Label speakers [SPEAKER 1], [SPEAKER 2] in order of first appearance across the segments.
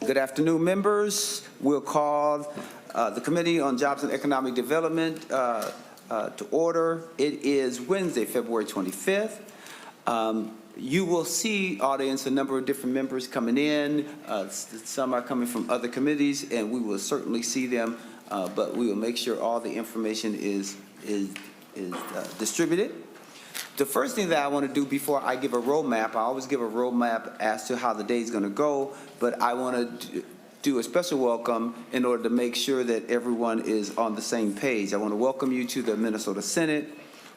[SPEAKER 1] Good afternoon, members. We'll call the Committee on Jobs and Economic Development to order. It is Wednesday, February 25th. You will see, audience, a number of different members coming in. Some are coming from other committees, and we will certainly see them, but we will make sure all the information is distributed. The first thing that I want to do before I give a roadmap, I always give a roadmap as to how the day is going to go, but I want to do a special welcome in order to make sure that everyone is on the same page. I want to welcome you to the Minnesota Senate.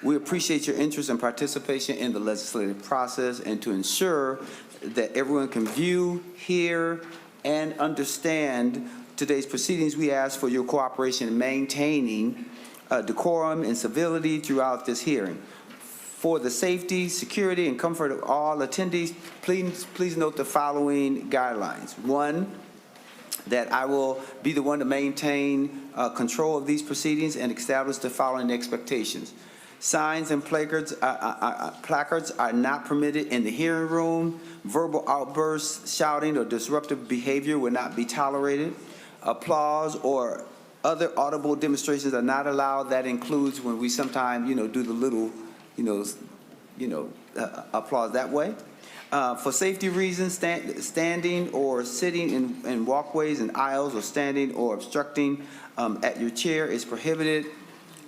[SPEAKER 1] We appreciate your interest and participation in the legislative process, and to ensure that everyone can view, hear, and understand today's proceedings, we ask for your cooperation in maintaining decorum and civility throughout this hearing. For the safety, security, and comfort of all attendees, please note the following guidelines. One, that I will be the one to maintain control of these proceedings and establish the following expectations. Signs and placards are not permitted in the hearing room. Verbal outbursts, shouting, or disruptive behavior will not be tolerated. Applause or other audible demonstrations are not allowed. That includes when we sometimes, do the little, applause that way. For safety reasons, standing or sitting in walkways and aisles, or standing or obstructing at your chair is prohibited.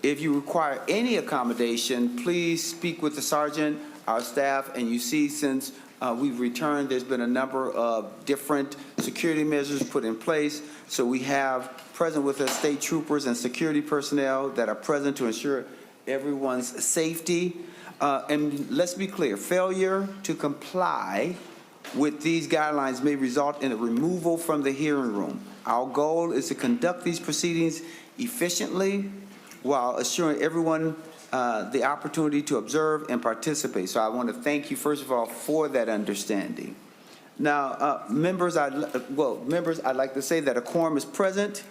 [SPEAKER 1] If you require any accommodation, please speak with the sergeant, our staff, and you see, since we've returned, there's been a number of different security measures put in place. So we have present with us state troopers and security personnel that are present to ensure everyone's safety. And let's be clear, failure to comply with these guidelines may result in a removal from the hearing room. Our goal is to conduct these proceedings efficiently while assuring everyone the opportunity to observe and participate. So I want to thank you, first of all, for that understanding. Now, members, I'd like to say that a quorum is present.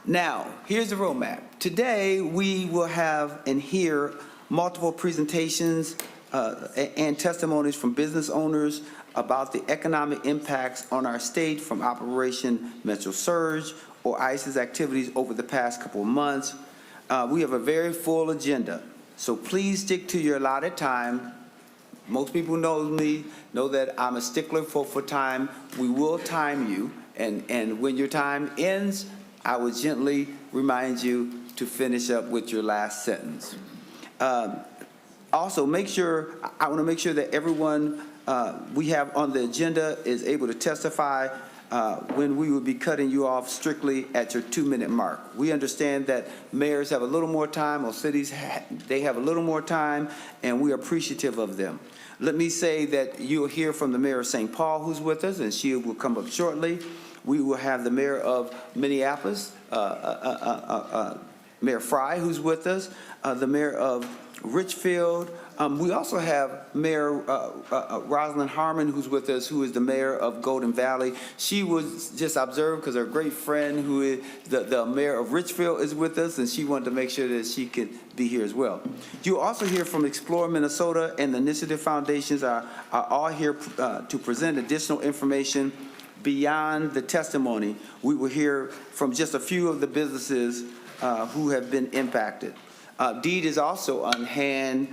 [SPEAKER 1] Now, here's the roadmap. Today, we will have and hear multiple presentations and testimonies from business owners about the economic impacts on our state from Operation Metro Surge, or ICE's activities over the past couple of months. We have a very full agenda, so please stick to your allotted time. Most people know me, know that I'm a stickler for time. We will time you, and when your time ends, I will gently remind you to finish up with your last sentence. Also, I want to make sure that everyone we have on the agenda is able to testify when we will be cutting you off strictly at your 2-minute mark. We understand that mayors have a little more time, or cities, they have a little more time, and we are appreciative of them. Let me say that you'll hear from the mayor of St. Paul, who's with us, and she will come up shortly. We will have the mayor of Minneapolis, Mayor Fry, who's with us, the mayor of Richfield. We also have Mayor Rosalind Harmon, who's with us, who is the mayor of Golden Valley. She was just observed because her great friend, who is the mayor of Richfield, is with us, and she wanted to make sure that she could be here as well. You'll also hear from Explore Minnesota, and the Initiative Foundations are all here to present additional information beyond the testimony. We will hear from just a few of the businesses who have been impacted. Deed is also on hand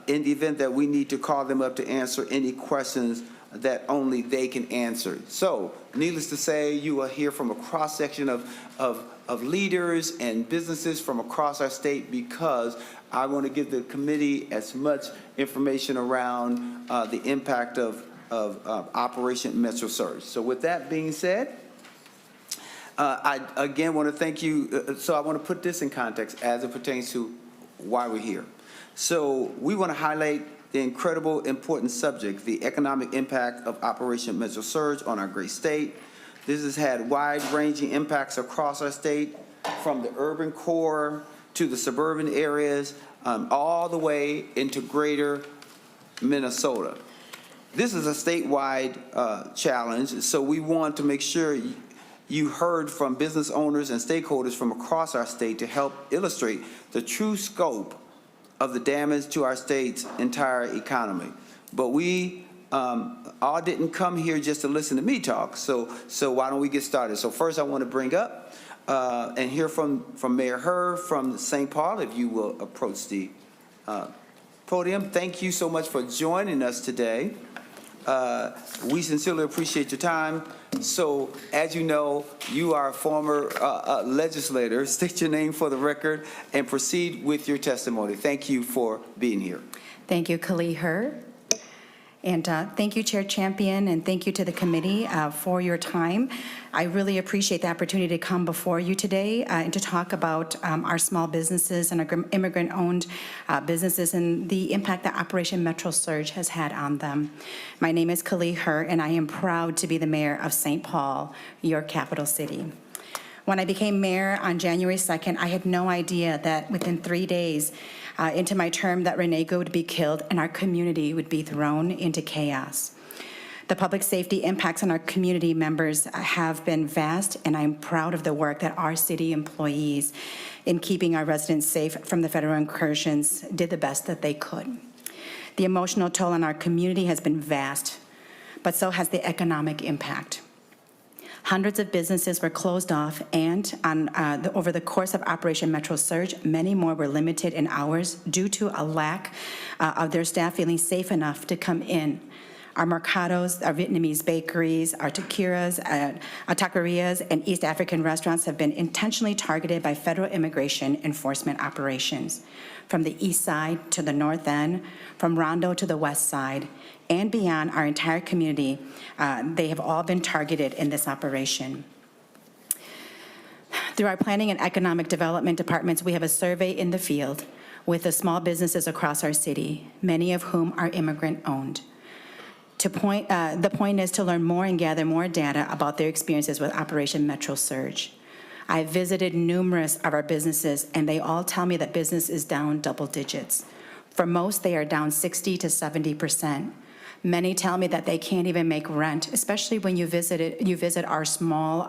[SPEAKER 1] in the event that we need to call them up to answer any questions that only they can answer. So, needless to say, you will hear from a cross-section of leaders and businesses from across our state, because I want to give the committee as much information around the impact of Operation Metro Surge. So with that being said, I again want to thank you. So I want to put this in context as it pertains to why we're here. So we want to highlight the incredible important subject, the economic impact of Operation Metro Surge on our great state. This has had wide-ranging impacts across our state, from the urban core to the suburban areas, all the way into greater Minnesota. This is a statewide challenge, so we want to make sure you heard from business owners and stakeholders from across our state to help illustrate the true scope of the damage to our state's entire economy. But we all didn't come here just to listen to me talk. So why don't we get started? So first I want to bring up and hear from Mayor Herr from St. Paul, if you will approach the podium. Thank you so much for joining us today. We sincerely appreciate your time. So, as you know, you are a former legislator. State your name for the record and proceed with your testimony. Thank you for being here.
[SPEAKER 2] Thank you, Khalil Herr. And thank you, Chair Champion, and thank you to the committee for your time. I really appreciate the opportunity to come before you today and to talk about our small businesses and our immigrant-owned businesses and the impact that Operation Metro Surge has had on them. My name is Khalil Herr, and I am proud to be the mayor of St. Paul, your capital city. When I became mayor on January 2nd, I had no idea that within 3 days into my term that Renega would be killed and our community would be thrown into chaos. The public safety impacts on our community members have been vast, and I'm proud of the work that our city employees in keeping our residents safe from the federal incursions did the best that they could. The emotional toll on our community has been vast, but so has the economic impact. Hundreds of businesses were closed off, and over the course of Operation Metro Surge, many more were limited in hours due to a lack of their staff feeling safe enough to come in. Our mercados, our Vietnamese bakeries, our taquerias, and East African restaurants have been intentionally targeted by federal immigration enforcement operations. From the east side to the north end, from Rondo to the west side, and beyond our entire community, they have all been targeted in this operation. Through our planning and economic development departments, we have a survey in the field with the small businesses across our city, many of whom are immigrant-owned. The point is to learn more and gather more data about their experiences with Operation Metro Surge. I visited numerous of our businesses, and they all tell me that business is down double digits. For most, they are down 60 to 70%. Many tell me that they can't even make rent, especially when you visit our small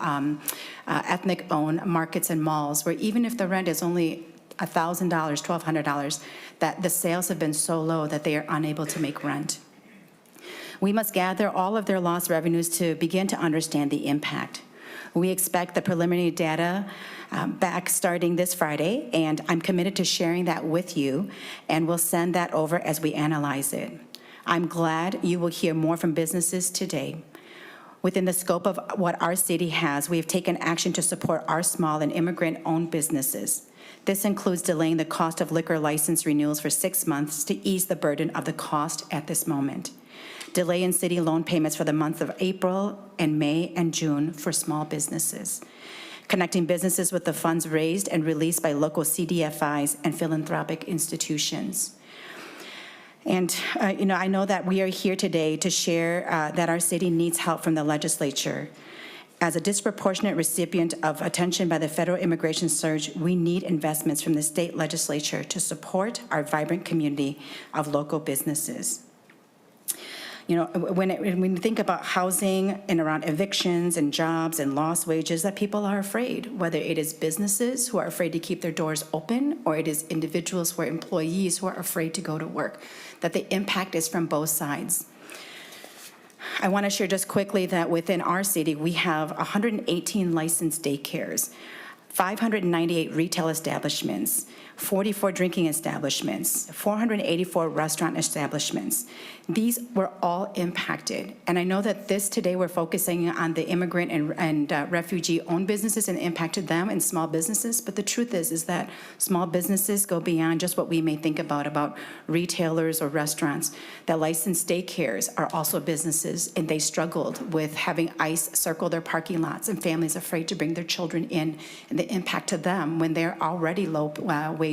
[SPEAKER 2] ethnic-owned markets and malls, where even if the rent is only $1,000, $1,200, that the sales have been so low that they are unable to make rent. We must gather all of their lost revenues to begin to understand the impact. We expect the preliminary data back starting this Friday, and I'm committed to sharing that with you, and we'll send that over as we analyze it. I'm glad you will hear more from businesses today. Within the scope of what our city has, we have taken action to support our small and immigrant-owned businesses. This includes delaying the cost of liquor license renewals for 6 months to ease the burden of the cost at this moment. Delay in city loan payments for the month of April and May and June for small businesses. Connecting businesses with the funds raised and released by local CDFIs and philanthropic institutions. And, I know that we are here today to share that our city needs help from the legislature. As a disproportionate recipient of attention by the federal immigration surge, we need investments from the state legislature to support our vibrant community of local businesses. When you think about housing and around evictions and jobs and lost wages, that people are afraid, whether it is businesses who are afraid to keep their doors open, or it is individuals who are employees who are afraid to go to work, that the impact is from both sides. I want to share just quickly that within our city, we have 118 licensed daycares, 598 retail establishments, 44 drinking establishments, 484 restaurant establishments. These were all impacted. And I know that today we're focusing on the immigrant and refugee-owned businesses and the impact to them and small businesses, but the truth is that small businesses go beyond just what we may think about retailers or restaurants. The licensed daycares are also businesses, and they struggled with having ICE circle their parking lots and families afraid to bring their children in, and the impact to them when they're already low-wage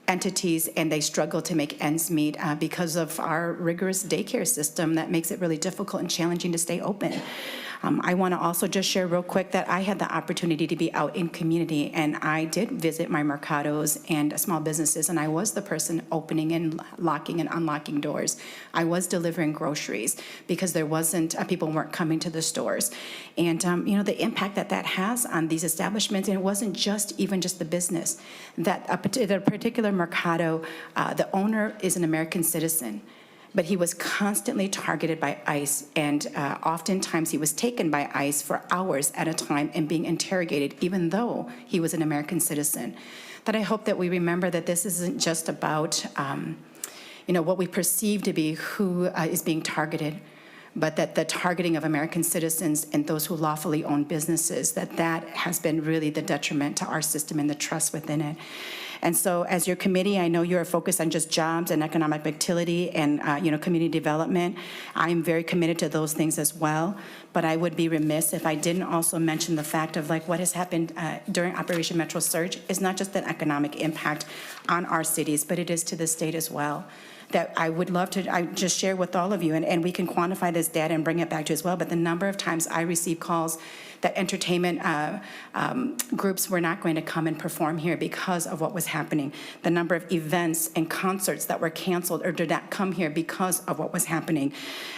[SPEAKER 2] entities, and they struggle to make ends meet because of our rigorous daycare system that makes it really difficult and challenging to stay open. I want to also just share real quick that I had the opportunity to be out in community, and I did visit my mercados and small businesses, and I was the person opening and locking and unlocking doors. I was delivering groceries because there wasn't, people weren't coming to the stores. And, the impact that has on these establishments, and it wasn't just the business, that a particular mercado, the owner is an American citizen. but he was constantly targeted by ICE, and oftentimes he was taken by ICE for hours at a time and being interrogated, even though he was an American citizen. That I hope that we remember that this isn't just about what we perceive to be who is being targeted, but that the targeting of American citizens and those who lawfully own businesses, that has been really the detriment to our system and the trust within it. And so as your committee, I know you're focused on just jobs and economic mobility and community development. I'm very committed to those things as well, but I would be remiss if I didn't also mention the fact of what has happened during Operation Metro Surge is not just an economic impact on our cities, but it is to the state as well. That I would love to just share with all of you, and we can quantify this data and bring it back to you as well, but the number of times I receive calls that entertainment groups were not going to come and perform here because of what was happening. The number of events and concerts that were canceled or did not come here because of what was happening.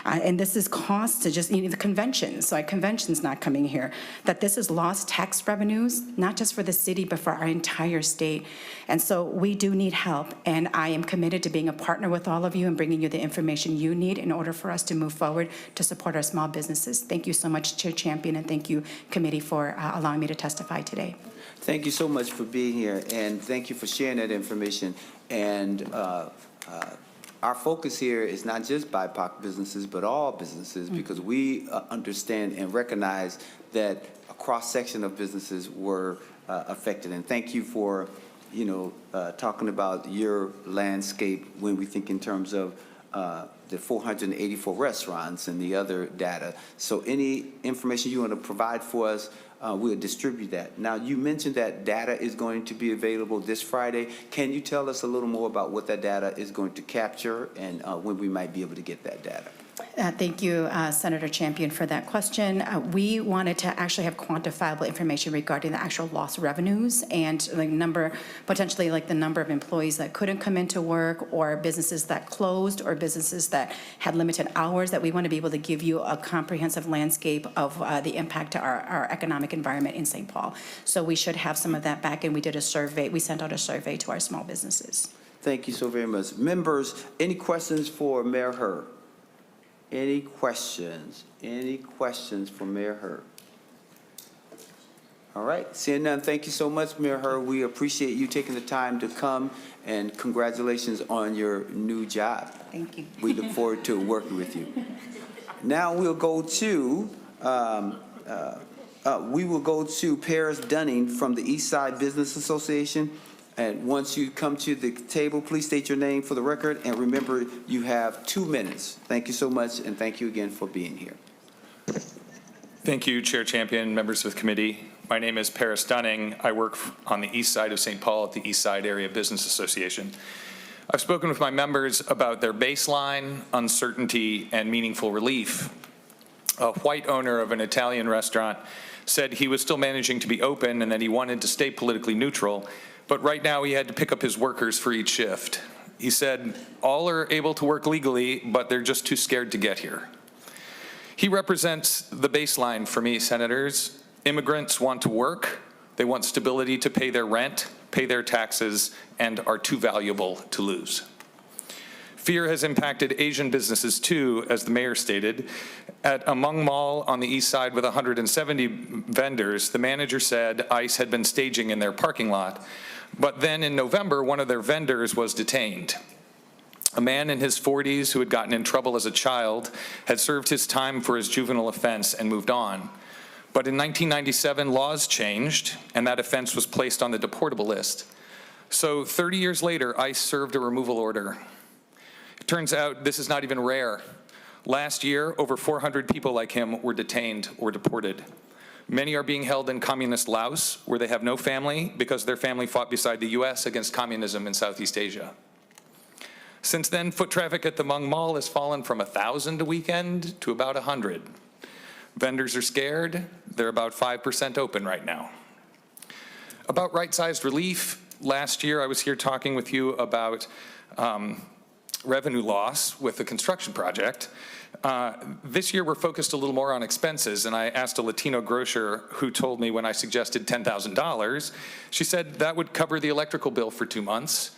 [SPEAKER 2] And this is cost to just the conventions, so conventions not coming here. That this is lost tax revenues, not just for the city, but for our entire state. And so we do need help, and I am committed to being a partner with all of you and bringing you the information you need in order for us to move forward to support our small businesses. Thank you so much, Chair Champion, and thank you, committee, for allowing me to testify today.
[SPEAKER 1] Thank you so much for being here, and thank you for sharing that information. And our focus here is not just BIPOC businesses, but all businesses, because we understand and recognize that a cross-section of businesses were affected. And thank you for, talking about your landscape when we think in terms of the 484 restaurants and the other data. So any information you want to provide for us, we'll distribute that. Now, you mentioned that data is going to be available this Friday. Can you tell us a little more about what that data is going to capture and when we might be able to get that data?
[SPEAKER 2] Thank you, Senator Champion, for that question. We wanted to actually have quantifiable information regarding the actual lost revenues and potentially the number of employees that couldn't come into work, or businesses that closed, or businesses that had limited hours. That we want to be able to give you a comprehensive landscape of the impact to our economic environment in St. Paul. So we should have some of that back, and we did a survey. We sent out a survey to our small businesses.
[SPEAKER 1] Thank you so very much. Members, any questions for Mayor Hur? Any questions? Any questions for Mayor Hur? All right, seeing none, thank you so much, Mayor Hur. We appreciate you taking the time to come, and congratulations on your new job.
[SPEAKER 2] Thank you.
[SPEAKER 1] We look forward to working with you. Now we'll go to Paris Dunning from the East Side Business Association. And once you come to the table, please state your name for the record, and remember, you have 2 minutes. Thank you so much, and thank you again for being here.
[SPEAKER 3] Thank you, Chair Champion, members of the committee. My name is Paris Dunning. I work on the east side of St. Paul at the East Side Area Business Association. I've spoken with my members about their baseline, uncertainty, and meaningful relief. A white owner of an Italian restaurant said he was still managing to be open and that he wanted to stay politically neutral, but right now he had to pick up his workers for each shift. He said, all are able to work legally, but they're just too scared to get here. He represents the baseline for me, senators. Immigrants want to work, they want stability to pay their rent, pay their taxes, and are too valuable to lose. Fear has impacted Asian businesses too, as the mayor stated. At a Mung Mall on the east side with 170 vendors, the manager said ICE had been staging in their parking lot. But then in November, one of their vendors was detained. A man in his 40s who had gotten in trouble as a child had served his time for his juvenile offense and moved on. But in 1997, laws changed, and that offense was placed on the deportable list. So 30 years later, ICE served a removal order. It turns out this is not even rare. Last year, over 400 people like him were detained or deported. Many are being held in communist Laos, where they have no family because their family fought beside the US against communism in Southeast Asia. Since then, foot traffic at the Mung Mall has fallen from 1,000 a weekend to about 100. Vendors are scared. They're about 5% open right now. About right-sized relief, last year I was here talking with you about revenue loss with the construction project. This year we're focused a little more on expenses, and I asked a Latino grocer who told me when I suggested $10,000, she said that would cover the electrical bill for 2 months.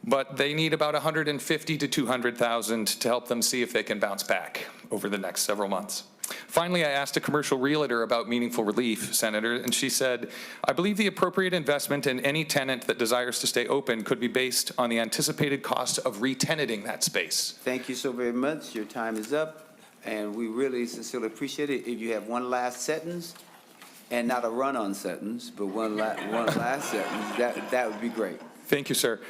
[SPEAKER 3] but they need about 150 to 200,000 to help them see if they can bounce back over the next several months. Finally, I asked a commercial realtor about meaningful relief, Senator, and she said, I believe the appropriate investment in any tenant that desires to stay open could be based on the anticipated cost of re-tenanting that space.
[SPEAKER 1] Thank you so very much. Your time is up, and we really sincerely appreciate it. If you have one last sentence, and not a run-on sentence, but one last sentence, that would be great.
[SPEAKER 3] Thank you, sir.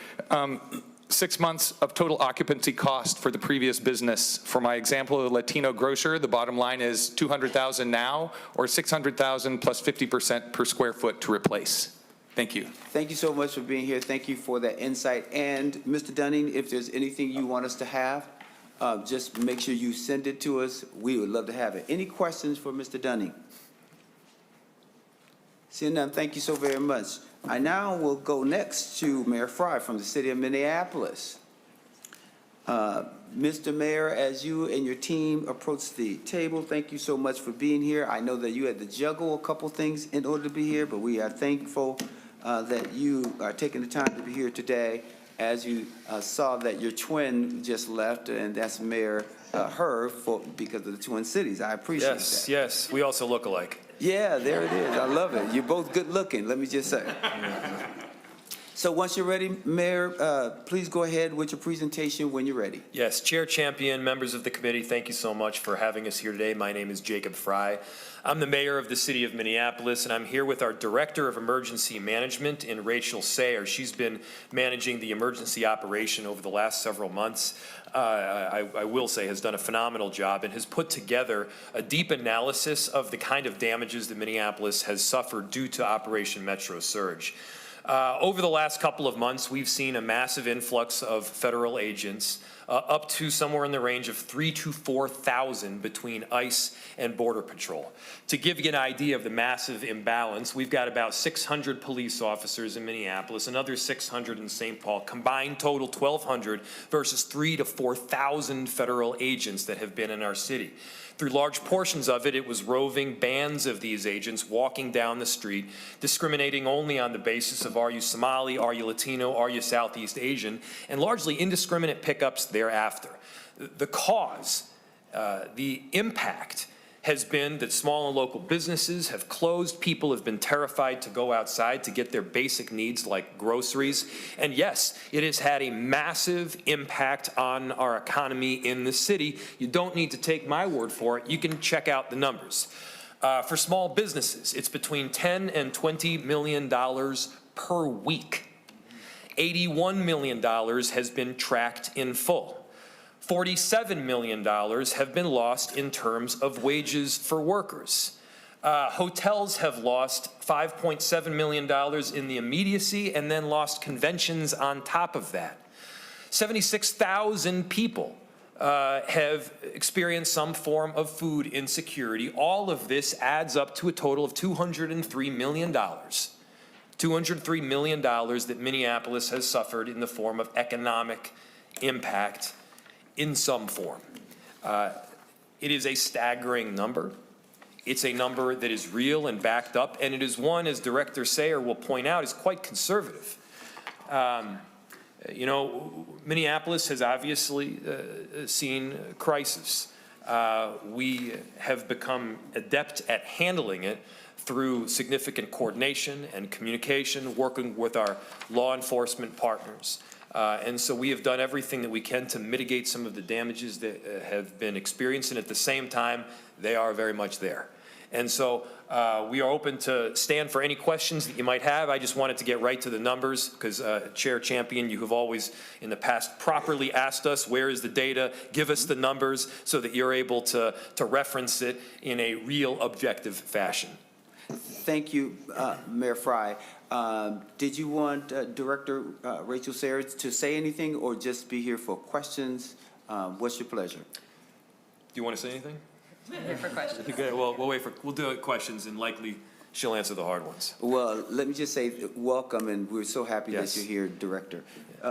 [SPEAKER 3] 6 months of total occupancy cost for the previous business. For my example, a Latino grocer, the bottom line is $200,000 now, or $600,000 plus 50% per square foot to replace. Thank you.
[SPEAKER 1] Thank you so much for being here. Thank you for that insight. And Mr. Dunning, if there's anything you want us to have, just make sure you send it to us. We would love to have it. Any questions for Mr. Dunning? Seeing none, thank you so very much. I now will go next to Mayor Fry from the city of Minneapolis. Mr. Mayor, as you and your team approach the table, thank you so much for being here. I know that you had to juggle a couple things in order to be here, but we are thankful that you are taking the time to be here today. As you saw that your twin just left, and that's Mayor Herb because of the Twin Cities. I appreciate that.
[SPEAKER 4] Yes, we also look alike.
[SPEAKER 1] Yeah, there it is. I love it. You're both good looking, let me just say. So once you're ready, Mayor, please go ahead with your presentation when you're ready.
[SPEAKER 4] Yes, Chair Champion, members of the committee, thank you so much for having us here today. My name is Jacob Fry. I'm the mayor of the city of Minneapolis, and I'm here with our Director of Emergency Management in Rachel Sayer. She's been managing the emergency operation over the last several months. I will say has done a phenomenal job and has put together a deep analysis of the kind of damages that Minneapolis has suffered due to Operation Metro Surge. Over the last couple of months, we've seen a massive influx of federal agents, up to somewhere in the range of 3,000 to 4,000 between ICE and Border Patrol. To give you an idea of the massive imbalance, we've got about 600 police officers in Minneapolis, another 600 in St. Paul, combined total 1,200 versus 3,000 to 4,000 federal agents that have been in our city. Through large portions of it, it was roving bands of these agents walking down the street, discriminating only on the basis of are you Somali, are you Latino, are you Southeast Asian, and largely indiscriminate pickups thereafter. The cause, the impact has been that small and local businesses have closed. People have been terrified to go outside to get their basic needs like groceries. And yes, it has had a massive impact on our economy in the city. You don't need to take my word for it. You can check out the numbers. For small businesses, it's between $10 and $20 million per week. $81 million has been tracked in full. $47 million have been lost in terms of wages for workers. Hotels have lost $5.7 million in the immediacy and then lost conventions on top of that. 76,000 people have experienced some form of food insecurity. All of this adds up to a total of $203 million. $203 million that Minneapolis has suffered in the form of economic impact in some form. It is a staggering number. It's a number that is real and backed up, and it is one, as Director Sayer will point out, is quite conservative. You know, Minneapolis has obviously seen crisis. We have become adept at handling it through significant coordination and communication, working with our law enforcement partners. And so we have done everything that we can to mitigate some of the damages that have been experienced, and at the same time, they are very much there. And so we are open to stand for any questions that you might have. I just wanted to get right to the numbers because, Chair Champion, you have always in the past properly asked us, where is the data? Give us the numbers so that you're able to reference it in a real objective fashion.
[SPEAKER 1] Thank you, Mayor Fry. Did you want Director Rachel Sayer to say anything or just be here for questions? What's your pleasure?
[SPEAKER 4] Do you want to say anything?
[SPEAKER 5] Here for questions.
[SPEAKER 4] Okay, well, we'll do questions and likely she'll answer the hard ones.
[SPEAKER 1] Well, let me just say welcome, and we're so happy
[SPEAKER 4] Yes.
[SPEAKER 1] that you're here, Director.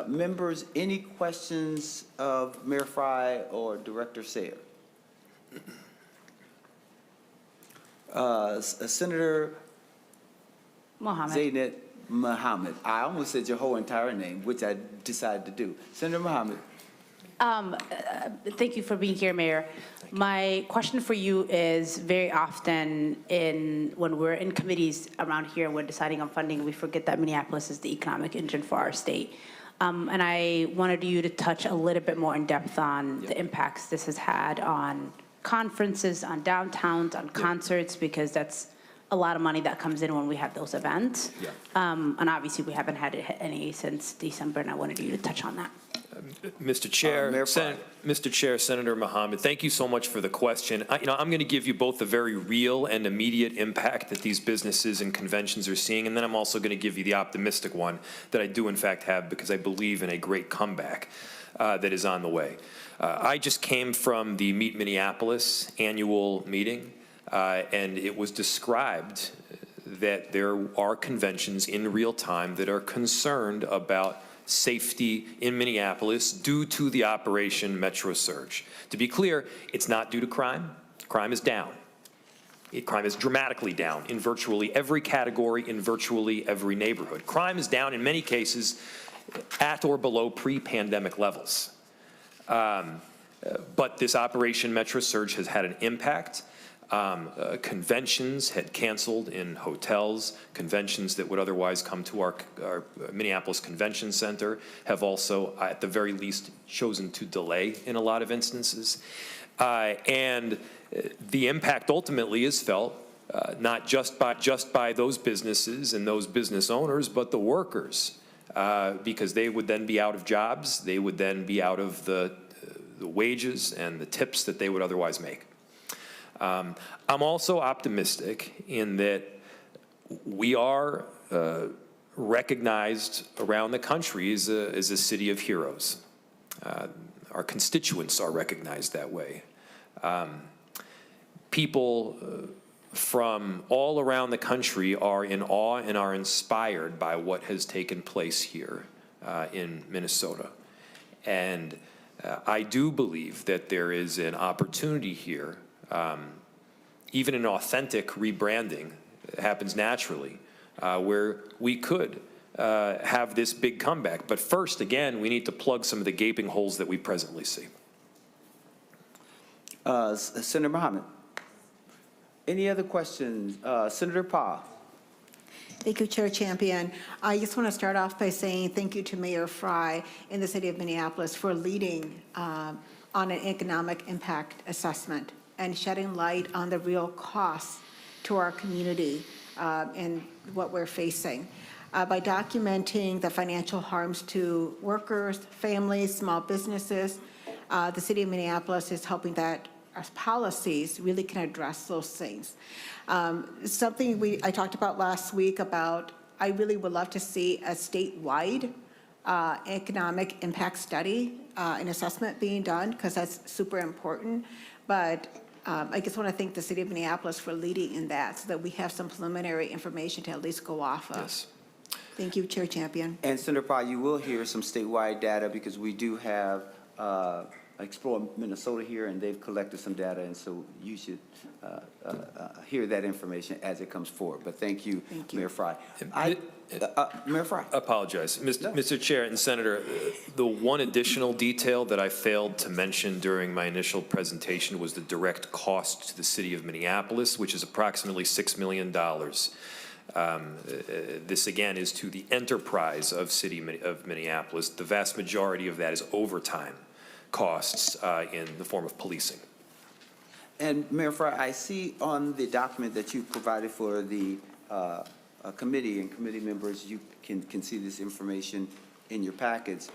[SPEAKER 1] Members, any questions of Mayor Fry or Director Sayer? Senator
[SPEAKER 5] Mohammed.
[SPEAKER 1] Zaynab Muhammad. I almost said your whole entire name, which I decided to do. Senator Muhammad.
[SPEAKER 5] Thank you for being here, Mayor. My question for you is very often when we're in committees around here and we're deciding on funding, we forget that Minneapolis is the economic engine for our state. And I wanted you to touch a little bit more in depth on the impacts this has had on conferences, on downtowns, on concerts, because that's a lot of money that comes in when we have those events. And obviously we haven't had any since December, and I wanted you to touch on that.
[SPEAKER 4] Mr. Chair, Mr. Chair, Senator Mohammed, thank you so much for the question. I'm going to give you both the very real and immediate impact that these businesses and conventions are seeing, and then I'm also going to give you the optimistic one that I do in fact have, because I believe in a great comeback that is on the way. I just came from the Meet Minneapolis annual meeting, and it was described that there are conventions in real time that are concerned about safety in Minneapolis due to the Operation Metro Surge. To be clear, it's not due to crime. Crime is down. Crime is dramatically down in virtually every category, in virtually every neighborhood. Crime is down in many cases at or below pre-pandemic levels. But this Operation Metro Surge has had an impact. Conventions had canceled in hotels. Conventions that would otherwise come to our Minneapolis Convention Center have also, at the very least, chosen to delay in a lot of instances. And the impact ultimately is felt not just by those businesses and those business owners, but the workers, because they would then be out of jobs. They would then be out of the wages and the tips that they would otherwise make. I'm also optimistic in that we are recognized around the country as a city of heroes. Our constituents are recognized that way. People from all around the country are in awe and are inspired by what has taken place here in Minnesota. And I do believe that there is an opportunity here, even an authentic rebranding happens naturally, where we could have this big comeback. But first, again, we need to plug some of the gaping holes that we presently see.
[SPEAKER 1] Senator Muhammad. Any other questions? Senator Parr.
[SPEAKER 6] Thank you, Chair Champion. I just want to start off by saying thank you to Mayor Fry in the city of Minneapolis for leading on an economic impact assessment and shedding light on the real costs to our community and what we're facing. By documenting the financial harms to workers, families, small businesses, the city of Minneapolis is hoping that our policies really can address those things. Something I talked about last week about, I really would love to see a statewide economic impact study and assessment being done, because that's super important. But I just want to thank the city of Minneapolis for leading in that, so that we have some preliminary information to at least go off of.
[SPEAKER 4] Yes.
[SPEAKER 6] Thank you, Chair Champion.
[SPEAKER 1] And Senator Parr, you will hear some statewide data, because we do have Explore Minnesota here, and they've collected some data, and so you should hear that information as it comes forward. But thank you, Mayor Fry. Mayor Fry.
[SPEAKER 4] Apologize. Mr. Chair and Senator, the one additional detail that I failed to mention during my initial presentation was the direct cost to the city of Minneapolis, which is approximately $6 million. This, again, is to the enterprise of city of Minneapolis. The vast majority of that is overtime costs in the form of policing.
[SPEAKER 1] And Mayor Fry, I see on the document that you provided for the committee and committee members, you can see this information in your packets.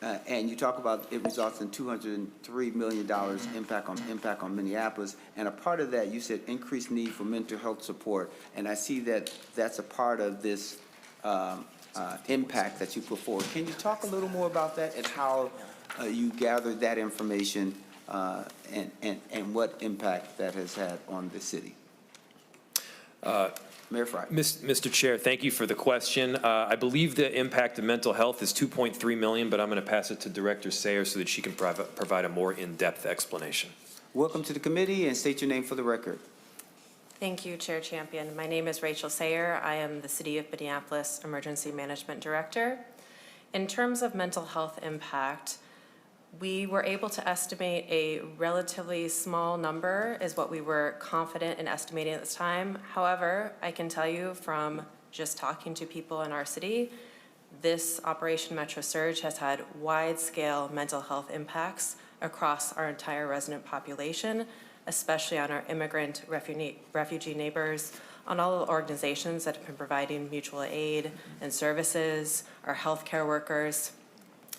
[SPEAKER 1] And you talk about it results in $203 million impact on Minneapolis. And a part of that, you said increased need for mental health support. And I see that that's a part of this impact that you put forward. Can you talk a little more about that and how you gathered that information and what impact that has had on the city? Mayor Fry.
[SPEAKER 4] Mr. Chair, thank you for the question. I believe the impact of mental health is $2.3 million, but I'm going to pass it to Director Sayer so that she can provide a more in-depth explanation.
[SPEAKER 1] Welcome to the committee, and state your name for the record.
[SPEAKER 7] Thank you, Chair Champion. My name is Rachel Sayer. I am the City of Minneapolis Emergency Management Director. In terms of mental health impact, we were able to estimate a relatively small number is what we were confident in estimating at this time. However, I can tell you from just talking to people in our city, this Operation Metro Surge has had wide-scale mental health impacts across our entire resident population, especially on our immigrant refugee neighbors, on all the organizations that have been providing mutual aid and services, our healthcare workers.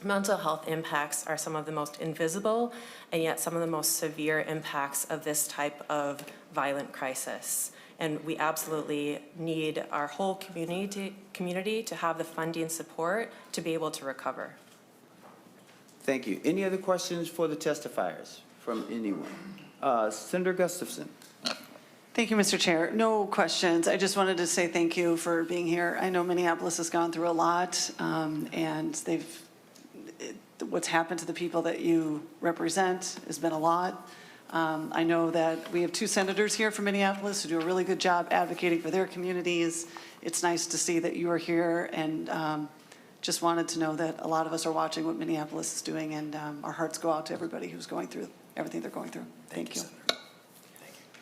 [SPEAKER 7] Mental health impacts are some of the most invisible and yet some of the most severe impacts of this type of violent crisis. And we absolutely need our whole community to have the funding support to be able to recover.
[SPEAKER 1] Thank you. Any other questions for the testifiers from anyone? Senator Gustafson.
[SPEAKER 8] Thank you, Mr. Chair. No questions. I just wanted to say thank you for being here. I know Minneapolis has gone through a lot, and what's happened to the people that you represent has been a lot. I know that we have 2 senators here from Minneapolis who do a really good job advocating for their communities. It's nice to see that you are here, and just wanted to know that a lot of us are watching what Minneapolis is doing, and our hearts go out to everybody who's going through everything they're going through. Thank you.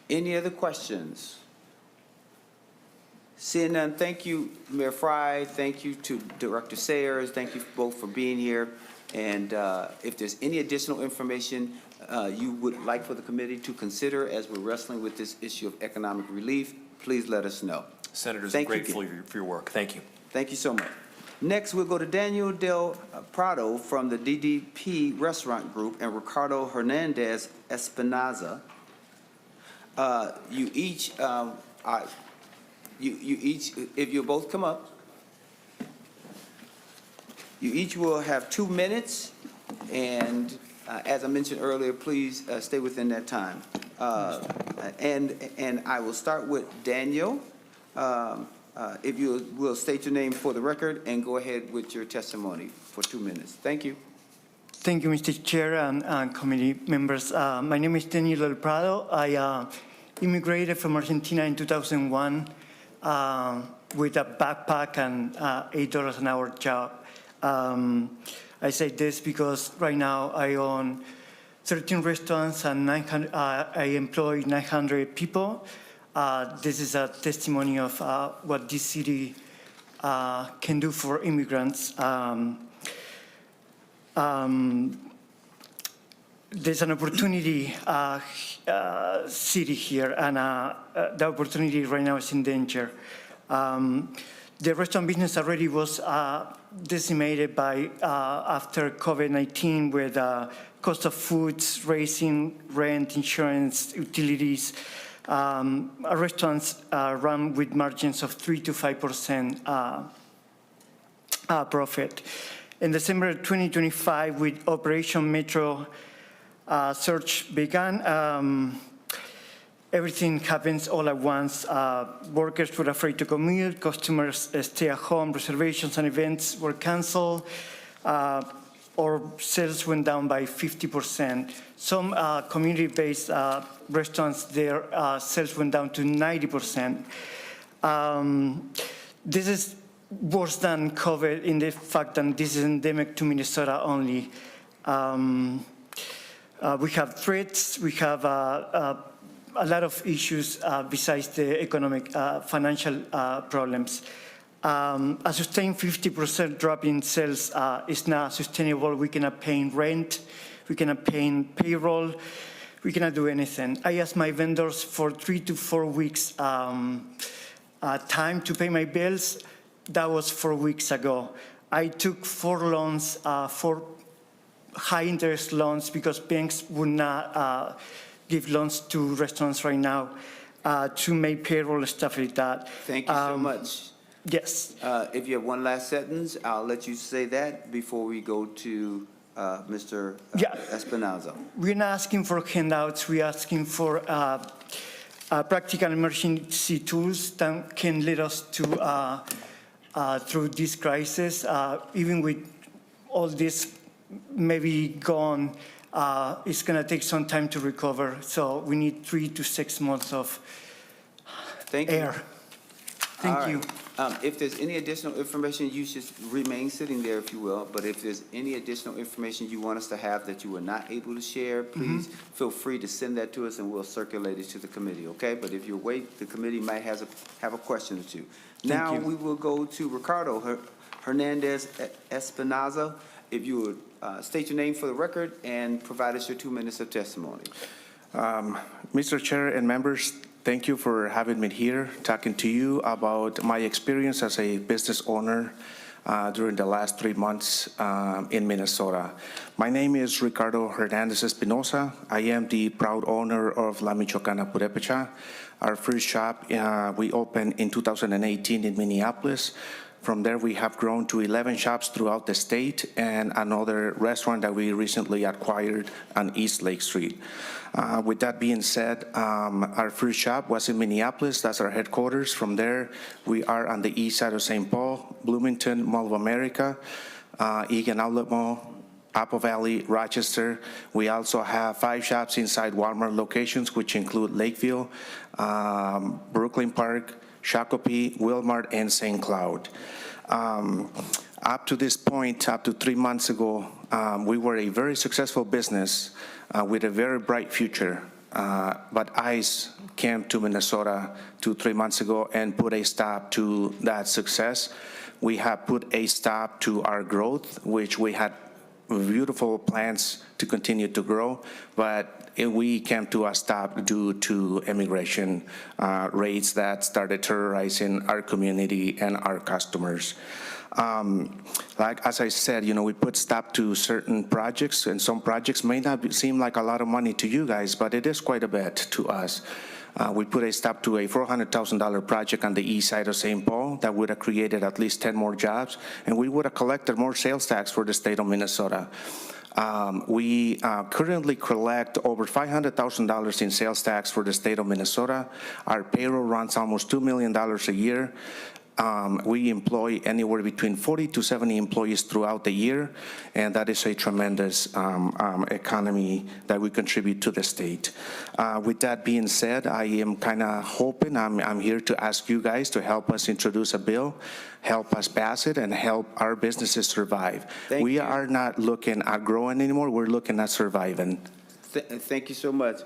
[SPEAKER 1] Any other questions? Seeing none, thank you, Mayor Fry. Thank you to Director Sayers. Thank you both for being here. And if there's any additional information you would like for the committee to consider as we're wrestling with this issue of economic relief, please let us know.
[SPEAKER 4] Senators, I'm grateful for your work. Thank you.
[SPEAKER 1] Thank you so much. Next, we'll go to Daniel Del Prado from the DDP Restaurant Group and Ricardo Hernandez Espinaza. You each, if you'll both come up, you each will have 2 minutes, and as I mentioned earlier, please stay within that time. And I will start with Daniel. If you will state your name for the record and go ahead with your testimony for 2 minutes. Thank you.
[SPEAKER 9] Thank you, Mr. Chair and committee members. My name is Daniel Del Prado. I immigrated from Argentina in 2001 with a backpack and $8 an hour job. I say this because right now I own 13 restaurants and I employ 900 people. This is a testimony of what this city can do for immigrants. There's an opportunity city here, and the opportunity right now is in danger. The restaurant business already was decimated by after COVID-19 with cost of foods rising, rent, insurance, utilities. Our restaurants run with margins of 3 to 5% profit. In December 2025, with Operation Metro Surge began, everything happens all at once. Workers were afraid to commute, customers stay at home, reservations and events were canceled, or sales went down by 50%. Some community-based restaurants, their sales went down to 90%. This is worse than COVID in the fact that this is endemic to Minnesota only. We have threats, we have a lot of issues besides the economic, financial problems. A sustained 50% drop in sales is not sustainable. We cannot pay rent, we cannot pay payroll, we cannot do anything. I asked my vendors for 3 to 4 weeks time to pay my bills. That was 4 weeks ago. I took 4 loans, 4 high interest loans because banks would not give loans to restaurants right now to make payroll, stuff like that.
[SPEAKER 1] Thank you so much.
[SPEAKER 9] Yes.
[SPEAKER 1] If you have one last sentence, I'll let you say that before we go to Mr. Espinaza.
[SPEAKER 9] We're not asking for handouts. We're asking for practical emergency tools that can lead us to through this crisis. Even with all this maybe gone, it's going to take some time to recover. So we need 3 to 6 months of
[SPEAKER 1] Thank you.
[SPEAKER 9] air. Thank
[SPEAKER 1] All
[SPEAKER 9] you.
[SPEAKER 1] right. If there's any additional information, you should remain sitting there if you will, but if there's any additional information you want us to have that you were not able to share, please feel free to send that to us and we'll circulate it to the committee, okay? But if you wait, the committee might have a question or two. Now,
[SPEAKER 9] you.
[SPEAKER 1] we will go to Ricardo Hernandez Espinaza. If you would state your name for the record and provide us your 2 minutes of testimony.
[SPEAKER 10] Mr. Chair and members, thank you for having me here, talking to you about my experience as a business owner during the last 3 months in Minnesota. My name is Ricardo Hernandez Espinosa. I am the proud owner of La Michoacana Purepecha. Our first shop we opened in 2018 in Minneapolis. From there, we have grown to 11 shops throughout the state and another restaurant that we recently acquired on East Lake Street. With that being said, our first shop was in Minneapolis. That's our headquarters. From there, we are on the east side of St. Paul, Bloomington, Mall of America, Eagan Outlet Mall, Apple Valley, Rochester. We also have 5 shops inside Walmart locations, which include Lakeville, Brooklyn Park, Shakopee, Wilmart, and St. Cloud. Up to this point, up to 3 months ago, we were a very successful business with a very bright future. But ICE came to Minnesota 2-3 months ago and put a stop to that success. We have put a stop to our growth, which we had beautiful plans to continue to grow, but we came to a stop due to immigration rates that started terrorizing our community and our customers. Like as I said, we put stop to certain projects, and some projects may not seem like a lot of money to you guys, but it is quite a bit to us. We put a stop to a $400,000 project on the east side of St. Paul that would have created at least 10 more jobs, and we would have collected more sales tax for the state of Minnesota. We currently collect over $500,000 in sales tax for the state of Minnesota. Our payroll runs almost $2 million a year. We employ anywhere between 40 to 70 employees throughout the year, and that is a tremendous economy that we contribute to the state. With that being said, I am kind of hoping, I'm here to ask you guys to help us introduce a bill, help us pass it, and help our businesses survive. We are not looking at growing anymore, we're looking at surviving.
[SPEAKER 1] Thank you so much.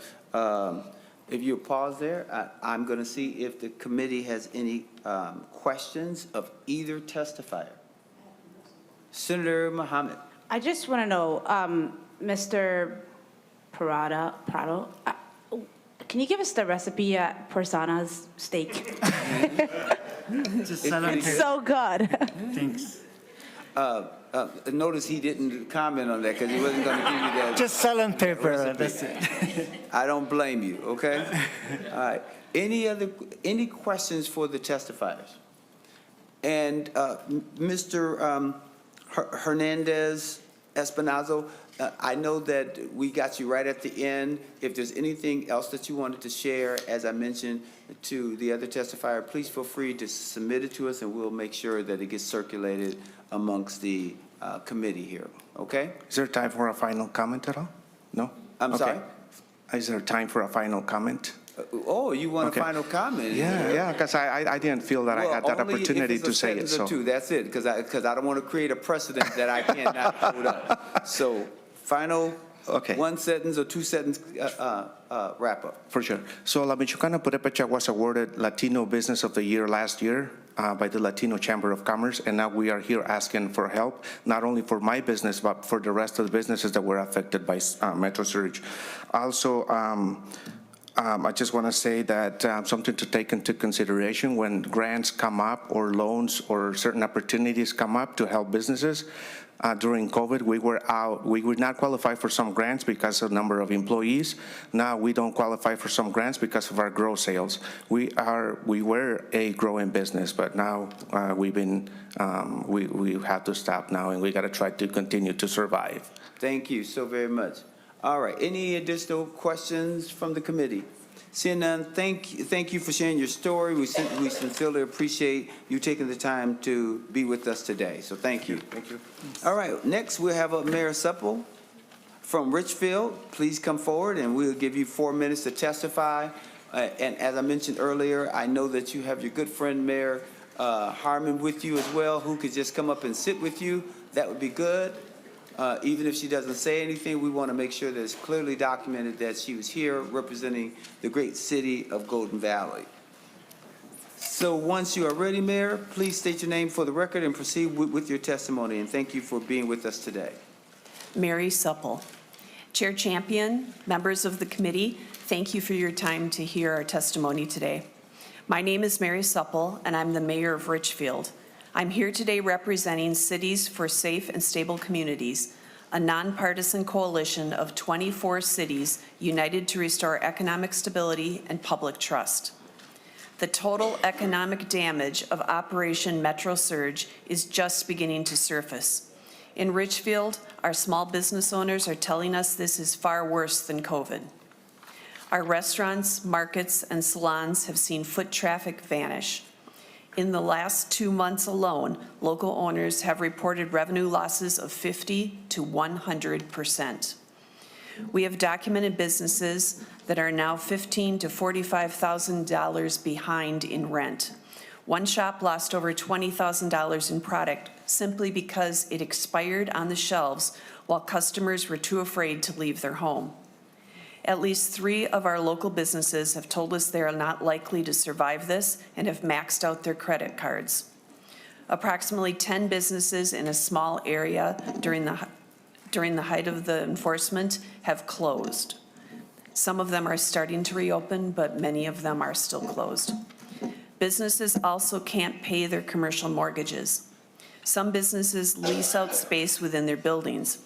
[SPEAKER 1] If you pause there, I'm going to see if the committee has any questions of either testifier. Senator Mohammed.
[SPEAKER 5] I just want to know, Mr. Prado, can you give us the recipe at Persana's steak? It's so good.
[SPEAKER 9] Thanks.
[SPEAKER 1] Notice he didn't comment on that because he wasn't going to give you that.
[SPEAKER 9] Just salt and pepper, that's it.
[SPEAKER 1] I don't blame you, okay? All right. Any questions for the testifiers? And Mr. Hernandez Espinazo, I know that we got you right at the end. If there's anything else that you wanted to share, as I mentioned to the other testifier, please feel free to submit it to us and we'll make sure that it gets circulated amongst the committee here, okay?
[SPEAKER 10] Is there time for a final comment at all? No?
[SPEAKER 1] I'm sorry?
[SPEAKER 10] Is there time for a final comment?
[SPEAKER 1] You want a final comment?
[SPEAKER 10] Yeah, because I didn't feel that I had that opportunity to say it.
[SPEAKER 1] So that's it, because I don't want to create a precedent that I cannot hold up. So final, 1 sentence or 2 sentence wrap up.
[SPEAKER 10] For sure. So La Michoacana Purepecha was awarded Latino Business of the Year last year by the Latino Chamber of Commerce, and now we are here asking for help, not only for my business, but for the rest of the businesses that were affected by Metro Surge. Also, I just want to say that something to take into consideration when grants come up or loans or certain opportunities come up to help businesses. During COVID, we would not qualify for some grants because of the number of employees. Now we don't qualify for some grants because of our gross sales. We were a growing business, but now we have to stop now, and we got to try to continue to survive.
[SPEAKER 1] Thank you so very much. All right, any additional questions from the committee? Seeing none, thank you for sharing your story. We sincerely appreciate you taking the time to be with us today. So thank you. Thank you. All right, next we'll have Mayor Supple from Richfield. Please come forward and we'll give you 4 minutes to testify And as I mentioned earlier, I know that you have your good friend Mayor Harmon with you as well, who could just come up and sit with you. That would be good. Even if she doesn't say anything, we want to make sure that it's clearly documented that she was here representing the great city of Golden Valley. So once you are ready, Mayor, please state your name for the record and proceed with your testimony. And thank you for being with us today.
[SPEAKER 11] Mayor Supple. Chair Champion, members of the committee, thank you for your time to hear our testimony today. My name is Mary Supple, and I'm the mayor of Richfield. I'm here today representing Cities for Safe and Stable Communities, a nonpartisan coalition of 24 cities united to restore economic stability and public trust. The total economic damage of Operation Metro Surge is just beginning to surface. In Richfield, our small business owners are telling us this is far worse than COVID. Our restaurants, markets, and salons have seen foot traffic vanish. In the last 2 months alone, local owners have reported revenue losses of 50 to 100%. We have documented businesses that are now $15,000 to $45,000 behind in rent. One shop lost over $20,000 in product simply because it expired on the shelves while customers were too afraid to leave their home. At least 3 of our local businesses have told us they are not likely to survive this and have maxed out their credit cards. Approximately 10 businesses in a small area during the height of the enforcement have closed. Some of them are starting to reopen, but many of them are still closed. Businesses also can't pay their commercial mortgages. Some businesses lease out space within their buildings.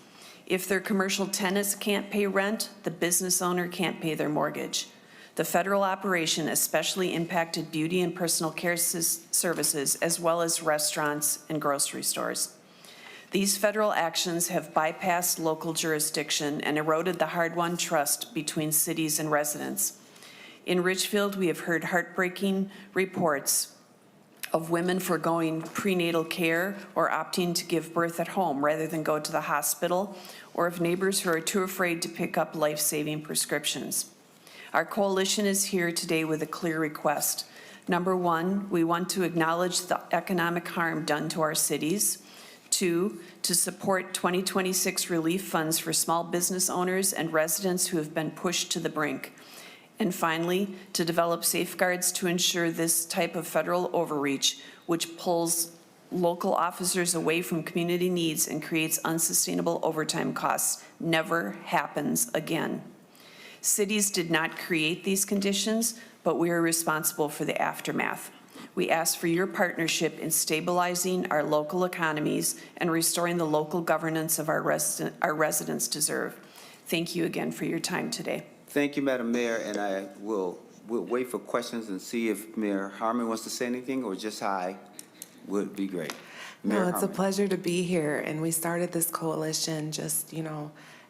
[SPEAKER 11] If their commercial tenants can't pay rent, the business owner can't pay their mortgage. The federal operation especially impacted beauty and personal care services, as well as restaurants and grocery stores. These federal actions have bypassed local jurisdiction and eroded the hard-won trust between cities and residents. In Richfield, we have heard heartbreaking reports of women foregoing prenatal care or opting to give birth at home rather than go to the hospital, or of neighbors who are too afraid to pick up life-saving prescriptions. Our coalition is here today with a clear request. Number 1, we want to acknowledge the economic harm done to our cities. 2, to support 2026 relief funds for small business owners and residents who have been pushed to the brink. And finally, to develop safeguards to ensure this type of federal overreach, which pulls local officers away from community needs and creates unsustainable overtime costs, never happens again. Cities did not create these conditions, but we are responsible for the aftermath. We ask for your partnership in stabilizing our local economies and restoring the local governance of our residents deserve. Thank you again for your time today.
[SPEAKER 1] Thank you, Madam Mayor, and I will wait for questions and see if Mayor Harmon wants to say anything, or just hi would be great. Mayor
[SPEAKER 12] No, it's
[SPEAKER 1] Harmon.
[SPEAKER 12] a pleasure to be here, and we started this coalition just,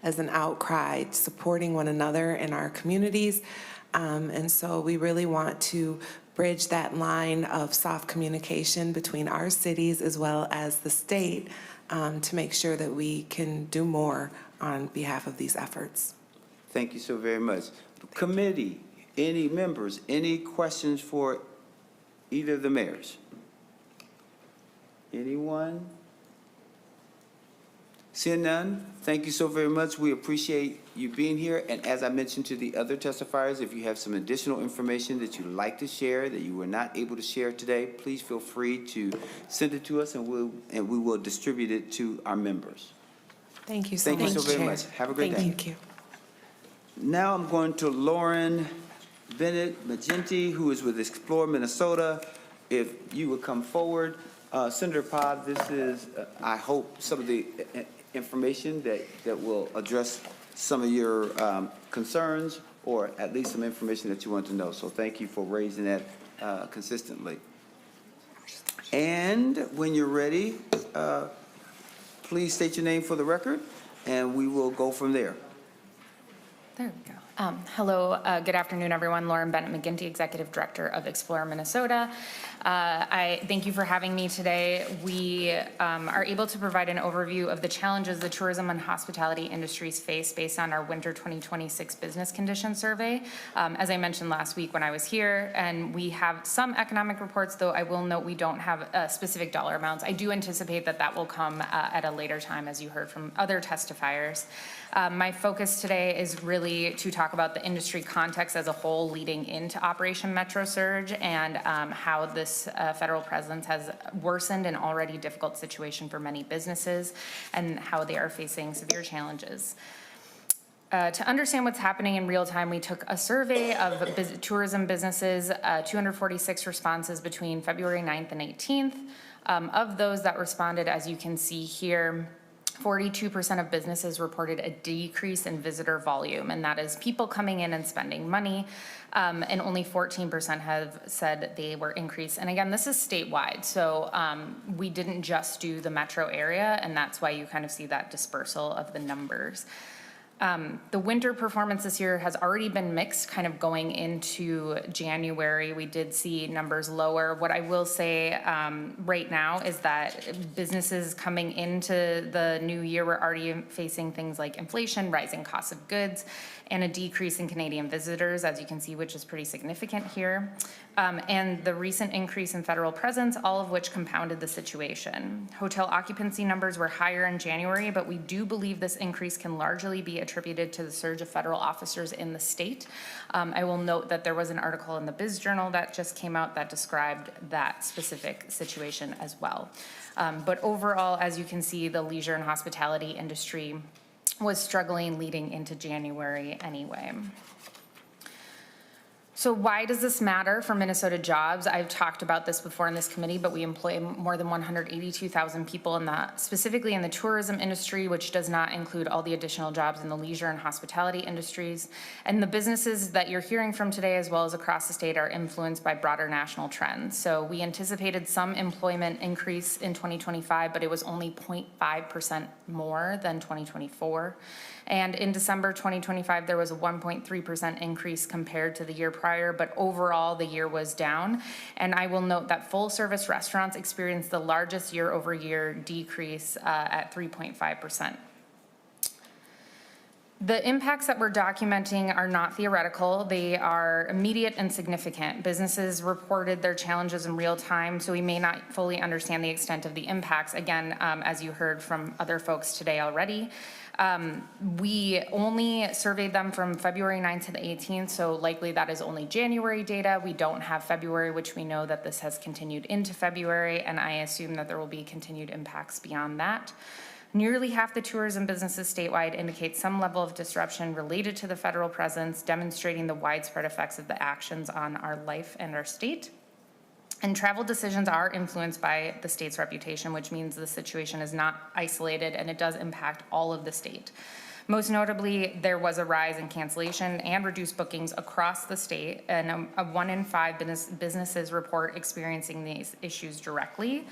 [SPEAKER 12] as an outcry, supporting one another in our communities, and so we really want to bridge that line of soft communication between our cities as well as the state to make sure that we can do more on behalf of these efforts.
[SPEAKER 1] Thank you so very much. Committee, any members, any questions for either of the mayors? Anyone? Seeing none, thank you so very much. We appreciate you being here. And as I mentioned to the other testifiers, if you have some additional information that you'd like to share that you were not able to share today, please feel free to send it to us, and we will distribute it to our members.
[SPEAKER 12] Thank you so much,
[SPEAKER 1] Thank you so very
[SPEAKER 12] Chair.
[SPEAKER 1] much. Have a great day.
[SPEAKER 12] Thank you.
[SPEAKER 1] Now I'm going to Lauren Bennett Magenti, who is with Explore Minnesota. If you would come forward. Senator Pod, this is, I hope, some of the information that will address some of your concerns, or at least some information that you want to know. So thank you for raising that consistently. And when you're ready, please state your name for the record, and we will go from there.
[SPEAKER 13] There we go. Hello, good afternoon, everyone. Lauren Bennett McGinty, Executive Director of Explore Minnesota. I thank you for having me today. We are able to provide an overview of the challenges the tourism and hospitality industries face based on our winter 2026 business condition survey. As I mentioned last week when I was here, and we have some economic reports, though I will note we don't have specific dollar amounts. I do anticipate that that will come at a later time, as you heard from other testifiers. My focus today is really to talk about the industry context as a whole leading into Operation Metro Surge and how this federal presence has worsened an already difficult situation for many businesses and how they are facing severe challenges. To understand what's happening in real time, we took a survey of tourism businesses, 246 responses between February 9th and 18th. Of those that responded, as you can see here, 42% of businesses reported a decrease in visitor volume, and that is people coming in and spending money, and only 14% have said they were increased. And again, this is statewide, so we didn't just do the metro area, and that's why you kind of see that dispersal of the numbers. The winter performance this year has already been mixed, kind of going into January. We did see numbers lower. What I will say right now is that businesses coming into the new year were already facing things like inflation, rising costs of goods, and a decrease in Canadian visitors, as you can see, which is pretty significant here. And the recent increase in federal presence, all of which compounded the situation. Hotel occupancy numbers were higher in January, but we do believe this increase can largely be attributed to the surge of federal officers in the state. I will note that there was an article in the Biz Journal that just came out that described that specific situation as well. But overall, as you can see, the leisure and hospitality industry was struggling leading into January anyway. So why does this matter for Minnesota jobs? I've talked about this before in this committee, but we employ more than 182,000 people specifically in the tourism industry, which does not include all the additional jobs in the leisure and hospitality industries. And the businesses that you're hearing from today, as well as across the state, are influenced by broader national trends. So we anticipated some employment increase in 2025, but it was only 0.5% more than 2024. And in December 2025, there was a 1.3% increase compared to the year prior, but overall the year was down. And I will note that full service restaurants experienced the largest year-over-year decrease at 3.5%. The impacts that we're documenting are not theoretical. They are immediate and significant. Businesses reported their challenges in real time, so we may not fully understand the extent of the impacts, again, as you heard from other folks today already. We only surveyed them from February 9th to the 18th, so likely that is only January data. We don't have February, which we know that this has continued into February, and I assume that there will be continued impacts beyond that. Nearly half the tourism businesses statewide indicate some level of disruption related to the federal presence, demonstrating the widespread effects of the actions on our life and our state. And travel decisions are influenced by the state's reputation, which means the situation is not isolated and it does impact all of the state. Most notably, there was a rise in cancellation and reduced bookings across the state, and a 1 in 5 businesses report experiencing these issues directly.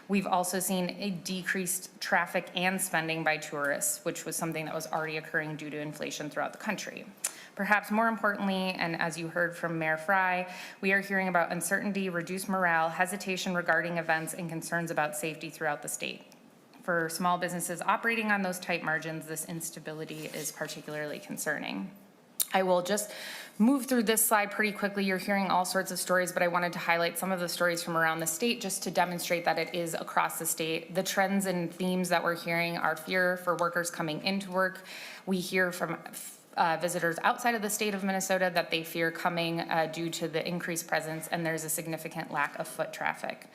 [SPEAKER 13] We've also seen a decreased traffic and spending by tourists, which was something that was already occurring due to inflation throughout the country. Perhaps more importantly, and as you heard from Mayor Fry, we are hearing about uncertainty, reduced morale, hesitation regarding events, and concerns about safety throughout the state. For small businesses operating on those tight margins, this instability is particularly concerning. I will just move through this slide pretty quickly. You're hearing all sorts of stories, but I wanted to highlight some of the stories from around the state just to demonstrate that it is across the state. The trends and themes that we're hearing are fear for workers coming into work. We hear from visitors outside of the state of Minnesota that they fear coming due to the increased presence, and there's a significant lack of foot traffic.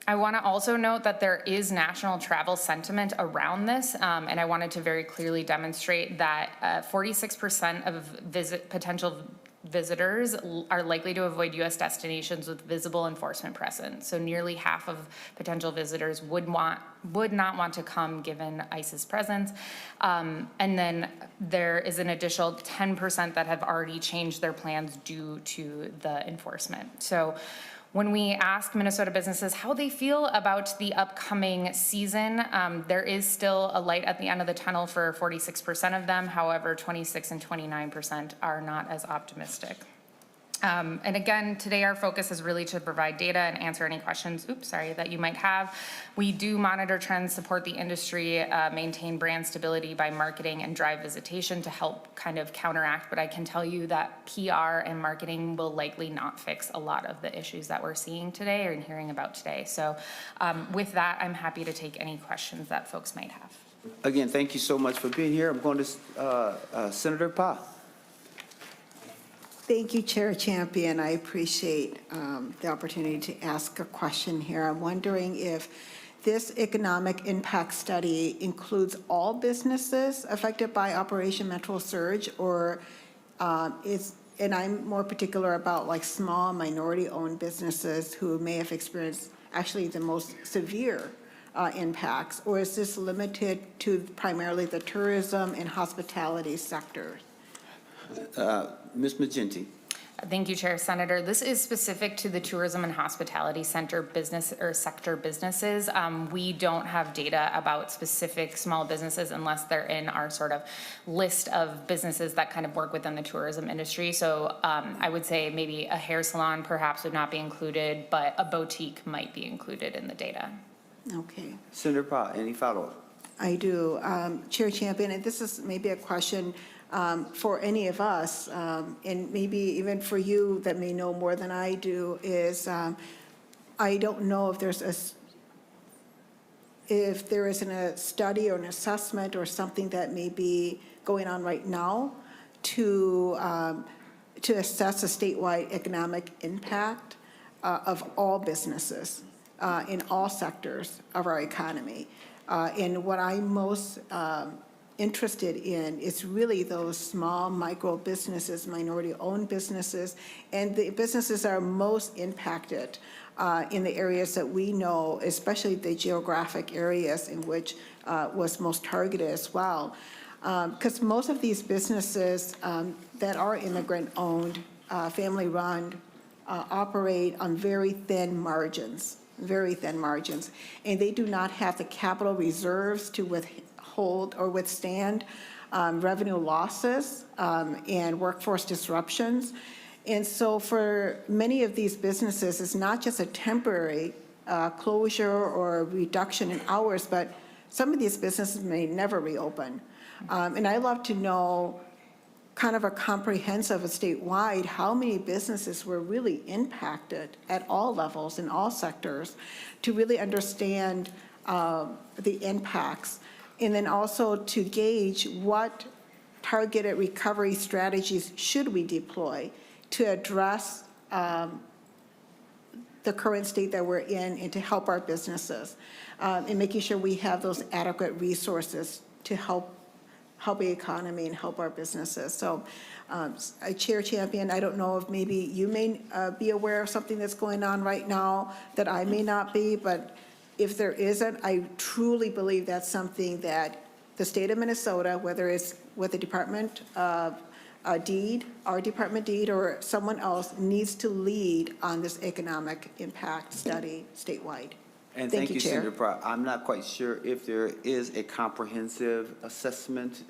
[SPEAKER 13] I want to also note that there is national travel sentiment around this, and I wanted to very clearly demonstrate that 46% of potential visitors are likely to avoid U.S. destinations with visible enforcement presence. So nearly half of potential visitors would not want to come given ICE's presence. And then there is an additional 10% that have already changed their plans due to the enforcement. So When we ask Minnesota businesses how they feel about the upcoming season, there is still a light at the end of the tunnel for 46% of them. However, 26 and 29% are not as optimistic. And again, today our focus is really to provide data and answer any questions, that you might have. We do monitor trends, support the industry, maintain brand stability by marketing and drive visitation to help kind of counteract. But I can tell you that PR and marketing will likely not fix a lot of the issues that we're seeing today or hearing about today. So with that, I'm happy to take any questions that folks might have.
[SPEAKER 1] Again, thank you so much for being here. I'm going to Senator Pa.
[SPEAKER 6] Thank you, Chair Champion. I appreciate the opportunity to ask a question here. I'm wondering if this economic impact study includes all businesses affected by Operation Metro Surge, or and I'm more particular about like small minority-owned businesses who may have experienced actually the most severe impacts, or is this limited to primarily the tourism and hospitality sectors?
[SPEAKER 1] Ms. Magenti.
[SPEAKER 13] Thank you, Chair. Senator, this is specific to the tourism and hospitality sector businesses. We don't have data about specific small businesses unless they're in our sort of list of businesses that kind of work within the tourism industry. So I would say maybe a hair salon perhaps would not be included, but a boutique might be included in the data.
[SPEAKER 6] Okay.
[SPEAKER 1] Senator Pa, any follow-up?
[SPEAKER 6] I do. Chair Champion, and this is maybe a question for any of us, and maybe even for you that may know more than I do, is I don't know if there isn't a study or an assessment or something that may be going on right now to assess a statewide economic impact of all businesses in all sectors of our economy. And what I'm most interested in is really those small micro businesses, minority-owned businesses, and the businesses are most impacted in the areas that we know, especially the geographic areas in which was most targeted as well. Because most of these businesses that are immigrant-owned, family-run, operate on very thin margins, and they do not have the capital reserves to withhold or withstand revenue losses and workforce disruptions. And so for many of these businesses, it's not just a temporary closure or reduction in hours, but some of these businesses may never reopen. And I'd love to know kind of a comprehensive statewide, how many businesses were really impacted at all levels in all sectors to really understand the impacts, and then also to gauge what targeted recovery strategies should we deploy to address the current state that we're in and to help our businesses, and making sure we have those adequate resources to help the economy and help our businesses. So, Chair Champion, I don't know if maybe you may be aware of something that's going on right now that I may not be, but if there isn't, I truly believe that's something that the state of Minnesota, whether it's with the Department of Deed, our Department Deed, or someone else, needs to lead on this economic impact study statewide.
[SPEAKER 1] And thank you,
[SPEAKER 6] Chair.
[SPEAKER 1] Senator Pryor. I'm not quite sure if there is a comprehensive assessment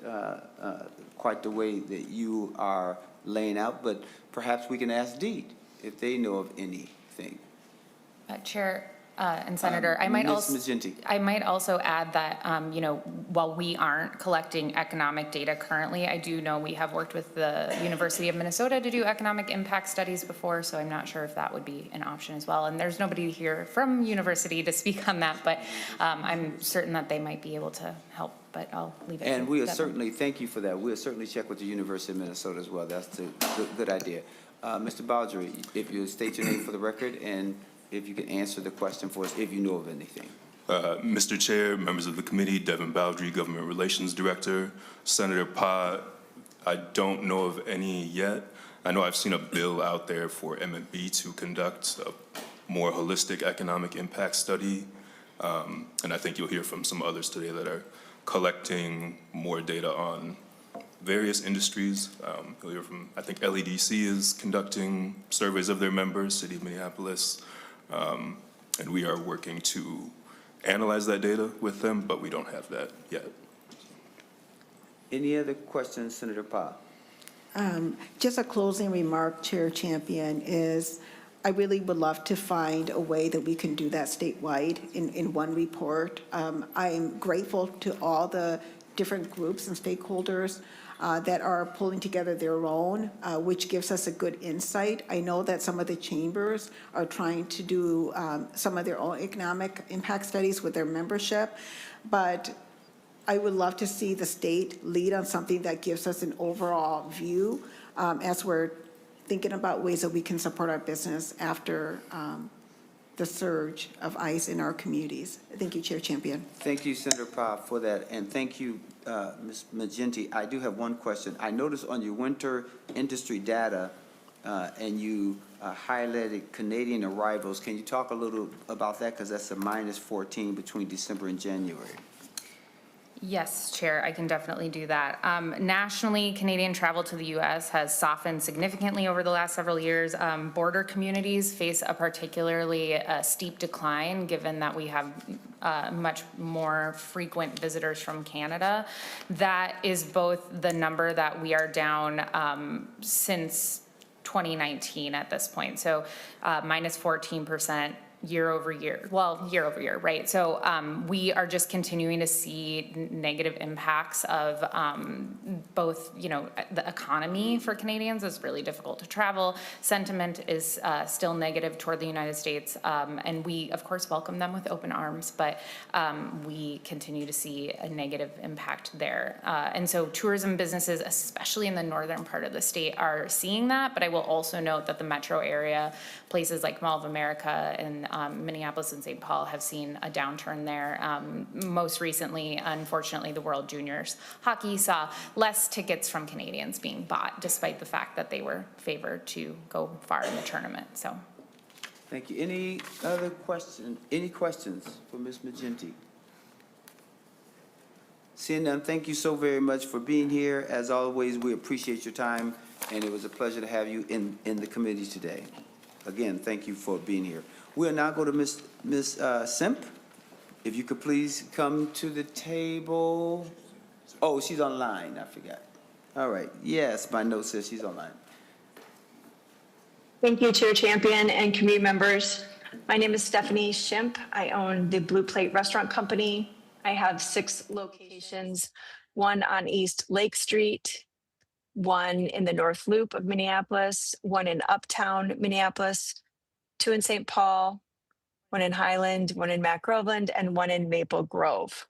[SPEAKER 1] quite the way that you are laying out, but perhaps we can ask Deed if they know of anything.
[SPEAKER 13] Chair and Senator, I might also add that, while we aren't collecting economic data currently, I do know we have worked with the University of Minnesota to do economic impact studies before, so I'm not sure if that would be an option as well. And there's nobody here from university to speak on that, but I'm certain that they might be able to help, but I'll leave it.
[SPEAKER 1] And we'll certainly, thank you for that. We'll certainly check with the University of Minnesota as well. That's a good idea. Mr. Baldry, if you state your name for the record and if you can answer the question for us, if you know of anything.
[SPEAKER 14] Mr. Chair, members of the committee, Devin Baldry, Government Relations Director. Senator Pa, I don't know of any yet. I know I've seen a bill out there for M&B to conduct a more holistic economic impact study. And I think you'll hear from some others today that are collecting more data on various industries. You'll hear from, I think LEDC is conducting surveys of their members, City of Minneapolis, and we are working to analyze that data with them, but we don't have that yet.
[SPEAKER 1] Any other questions, Senator Pyle?
[SPEAKER 6] Just a closing remark, Chair Champion, is I really would love to find a way that we can do that statewide in one report. I'm grateful to all the different groups and stakeholders that are pulling together their own, which gives us a good insight. I know that some of the chambers are trying to do some of their own economic impact studies with their membership, but I would love to see the state lead on something that gives us an overall view as we're thinking about ways that we can support our business after the surge of ICE in our communities. Thank you, Chair Champion.
[SPEAKER 1] Thank you, Senator Pyle, for that, and thank you, Ms. Magenti. I do have one question. I noticed on your winter industry data, and you highlighted Canadian arrivals. Can you talk a little about that? Because that's a -14 between December and January.
[SPEAKER 13] Yes, Chair, I can definitely do that. Nationally, Canadian travel to the U.S. has softened significantly over the last several years. Border communities face a particularly steep decline, given that we have much more frequent visitors from Canada. That is both the number that we are down since 2019 at this point, so -14%. Year over year, right? So we are just continuing to see negative impacts of both, the economy for Canadians is really difficult to travel. Sentiment is still negative toward the United States, and we, of course, welcome them with open arms, but we continue to see a negative impact there. And so tourism businesses, especially in the northern part of the state, are seeing that, but I will also note that the metro area, places like Mall of America and Minneapolis and St. Paul have seen a downturn there. Most recently, unfortunately, the World Juniors Hockey saw less tickets from Canadians being bought, despite the fact that they were favored to go far in the tournament. So,
[SPEAKER 1] thank you. Any other questions? Any questions for Ms. Magenti? Seeing none, thank you so very much for being here. As always, we appreciate your time, and it was a pleasure to have you in the committee today. Again, thank you for being here. We'll now go to Ms. Shimp. If you could please come to the table. Oh, she's online, I forgot. All right, yes, my note says she's online.
[SPEAKER 15] Thank you, Chair Champion and committee members. My name is Stephanie Shimp. I own the Blue Plate Restaurant Company. I have 6 locations, one on East Lake Street, one in the North Loop of Minneapolis, one in Uptown Minneapolis, 2 in St. Paul, one in Highland, one in Mac Groveland, and one in Maple Grove.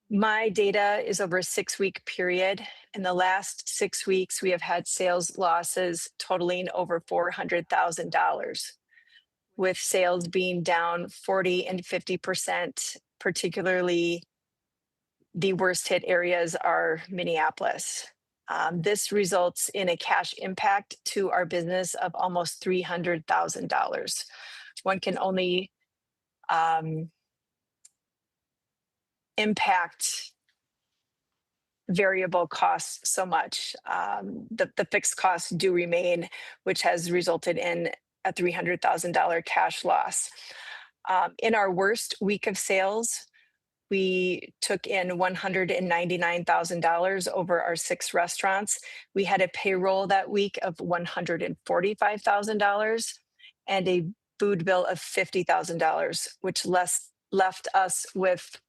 [SPEAKER 15] My data is over a 6-week period. In the last 6 weeks, we have had sales losses totaling over $400,000, with sales being down 40 and 50%, particularly the worst hit areas are Minneapolis. This results in a cash impact to our business of almost $300,000. One can only impact variable costs so much. The fixed costs do remain, which has resulted in a $300,000 cash loss. In our worst week of sales, we took in $199,000 over our 6 restaurants. We had a payroll that week of $145,000 and a food bill of $50,000, which left us with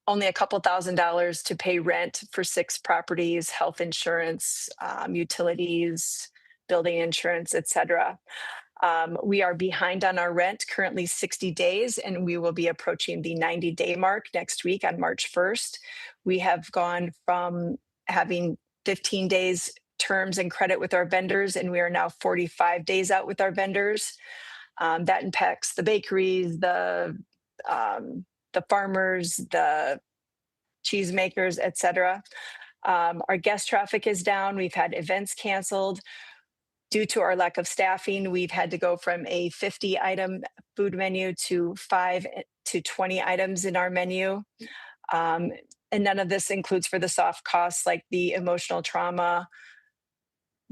[SPEAKER 15] only a couple $1,000s to pay rent for 6 properties, health insurance, utilities, building insurance, etc. We are behind on our rent, currently 60 days, and we will be approaching the 90-day mark next week on March 1st. We have gone from having 15 days terms and credit with our vendors, and we are now 45 days out with our vendors. That impacts the bakeries, the farmers, the cheesemakers, etc. Our guest traffic is down. We've had events canceled. Due to our lack of staffing, we've had to go from a 50-item food menu to 5 to 20 items in our menu. And none of this includes for the soft costs like the emotional trauma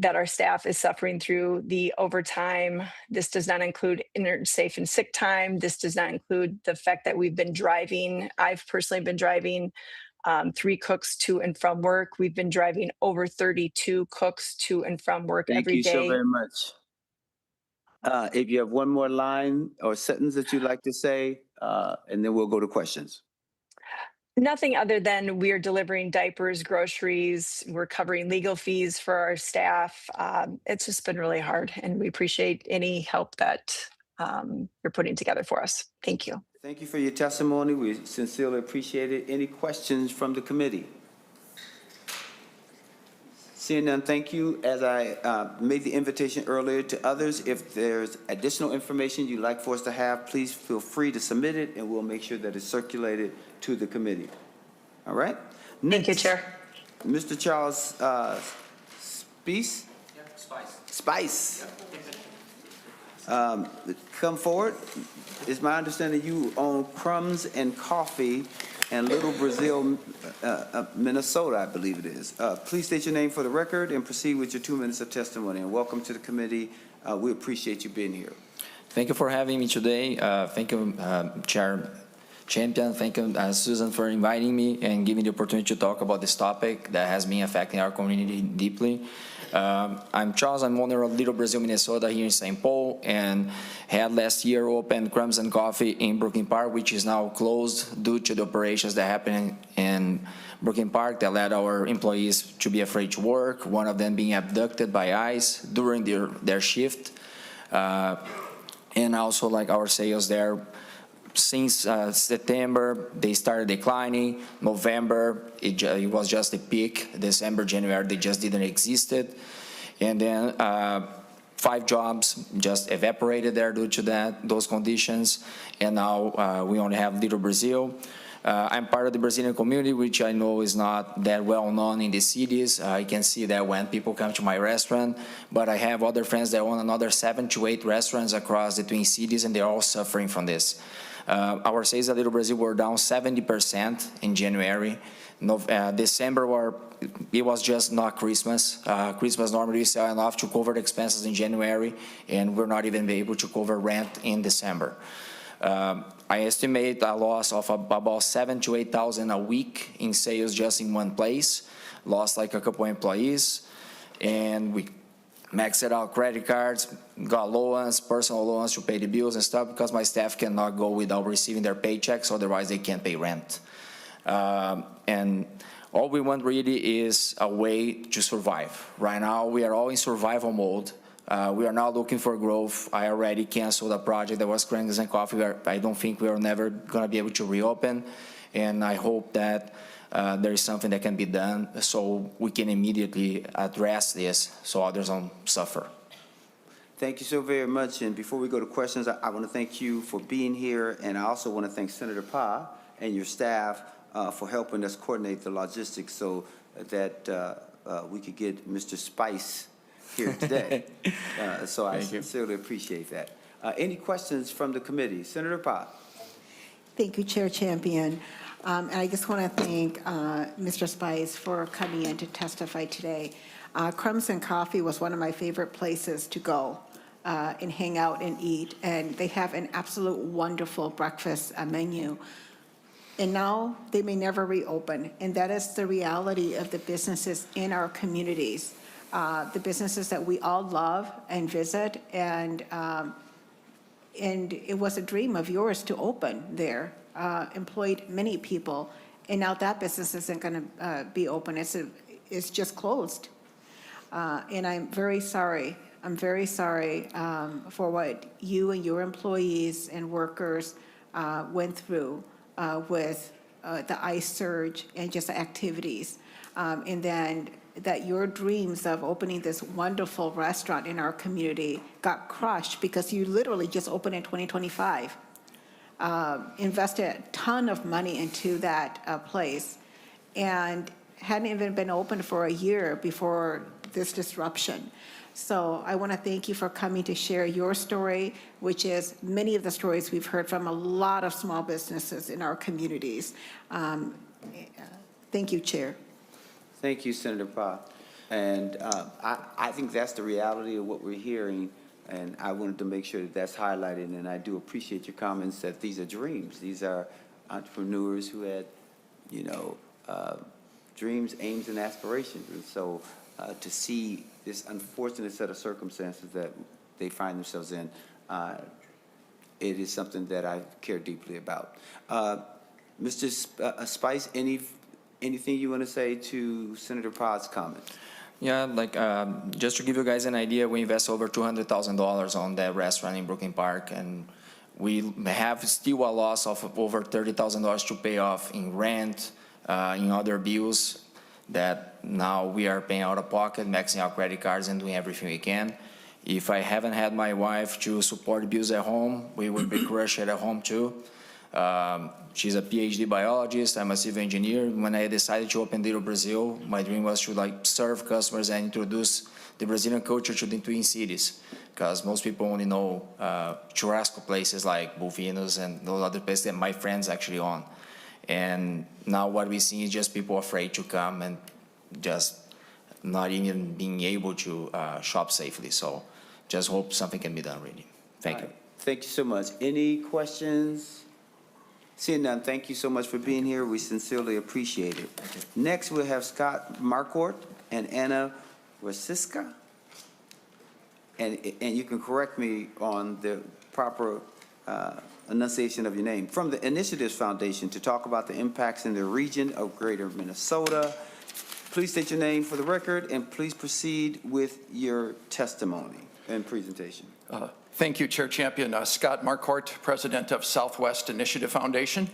[SPEAKER 15] that our staff is suffering through, the overtime. This does not include safe and sick time. This does not include the fact that we've been driving. I've personally been driving 3 cooks to and from work. We've been driving over 32 cooks to and from work
[SPEAKER 1] Thank
[SPEAKER 15] every
[SPEAKER 1] you so
[SPEAKER 15] day.
[SPEAKER 1] very much. If you have one more line or sentence that you'd like to say, and then we'll go to questions.
[SPEAKER 15] Nothing other than we are delivering diapers, groceries, we're covering legal fees for our staff. It's just been really hard, and we appreciate any help that you're putting together for us. Thank you.
[SPEAKER 1] Thank you for your testimony. We sincerely appreciate it. Any questions from the committee? Seeing none, thank you. As I made the invitation earlier to others, if there's additional information you'd like for us to have, please feel free to submit it, and we'll make sure that it's circulated to the committee. All right?
[SPEAKER 15] Thank you, Chair.
[SPEAKER 1] Mr. Charles Spies?
[SPEAKER 16] Yeah, Spies.
[SPEAKER 1] Spice. Come forward. It's my understanding you own Crumbs and Coffee in Little Brazil, Minnesota, I believe it is. Please state your name for the record and proceed with your 2 minutes of testimony. And welcome to the committee. We appreciate you being here.
[SPEAKER 16] Thank you for having me today. Thank you, Chair Champion. Thank you, Susan, for inviting me and giving the opportunity to talk about this topic that has been affecting our community deeply. I'm Charles. I'm owner of Little Brazil, Minnesota, here in St. Paul, and had last year opened Crumbs and Coffee in Brooklyn Park, which is now closed due to the operations that happened in Brooklyn Park that led our employees to be afraid to work, one of them being abducted by ICE during their shift. And also, like, our sales there, since September, they started declining. November, it was just a peak. December, January, they just didn't exist. And then 5 jobs just evaporated there due to those conditions. And now we only have Little Brazil. I'm part of the Brazilian community, which I know is not that well known in the cities. I can see that when people come to my restaurant, but I have other friends that own another 7 to 8 restaurants across the Twin Cities, and they're all suffering from this. Our sales at Little Brazil were down 70% in January. December, it was just not Christmas. Christmas normally we sell enough to cover the expenses in January, and we're not even able to cover rent in December. I estimate a loss of about 7,000 to 8,000 a week in sales just in one place. Lost like a couple employees, and we maxed out credit cards, got loans, personal loans to pay the bills and stuff because my staff cannot go without receiving their paychecks, otherwise they can't pay rent. And all we want really is a way to survive. Right now, we are all in survival mode. We are now looking for growth. I already canceled a project that was Crumbs and Coffee. I don't think we are never going to be able to reopen, and I hope that there is something that can be done so we can immediately address this so others don't suffer.
[SPEAKER 1] Thank you so very much. And before we go to questions, I want to thank you for being here, and I also want to thank Senator Pa and your staff for helping us coordinate the logistics so that we could get Mr. Spice here today. So I sincerely appreciate that. Any questions from the committee? Senator Pa.
[SPEAKER 6] Thank you, Chair Champion. And I just want to thank Mr. Spies for coming in to testify today. Crumbs and Coffee was one of my favorite places to go and hang out and eat. And they have an absolute wonderful breakfast menu. And now they may never reopen. And that is the reality of the businesses in our communities, the businesses that we all love and visit. And it was a dream of yours to open there. Employed many people, and now that business isn't going to be open. It's just closed. And I'm very sorry. I'm very sorry for what you and your employees and workers went through with the ICE surge and just activities. And then that your dreams of opening this wonderful restaurant in our community got crushed because you literally just opened in 2025. Invested a ton of money into that place and hadn't even been open for a year before this disruption. So I want to thank you for coming to share your story, which is many of the stories we've heard from a lot of small businesses in our communities. Thank you, Chair.
[SPEAKER 1] Thank you, Senator Pott. And I think that's the reality of what we're hearing, and I wanted to make sure that that's highlighted, and I do appreciate your comments that these are dreams. These are entrepreneurs who had, you know, dreams, aims, and aspirations. And so to see this unfortunate set of circumstances that they find themselves in, it is something that I care deeply about. Mr. Spice, anything you want to say to Senator Pott's comment?
[SPEAKER 16] Yeah, like just to give you guys an idea, we invest over $200,000 on that restaurant in Brooklyn Park, and we have still a loss of over $30,000 to pay off in rent, in other bills that now we are paying out of pocket, maxing out credit cards and doing everything we can. If I haven't had my wife to support bills at home, we would be crushed at home too. She's a PhD biologist, I'm a civil engineer. When I decided to open Little Brazil, my dream was to like serve customers and introduce the Brazilian culture to the Twin Cities, because most people only know churrasco places like Bovino's and those other places that my friends actually own. And now what we see is just people afraid to come and just not even being able to shop safely. So just hope something can be done really. Thank you.
[SPEAKER 1] Thank you so much. Any questions? Seeing none, thank you so much for being here. We sincerely appreciate it. Next, we'll have Scott Marquardt and Anna Rosiska. And you can correct me on the proper enunciation of your name. From the Initiatives Foundation to talk about the impacts in the region of Greater Minnesota. Please state your name for the record and please proceed with your testimony and presentation.
[SPEAKER 17] Thank you, Chair Champion. Scott Marquardt, President of Southwest Initiative Foundation.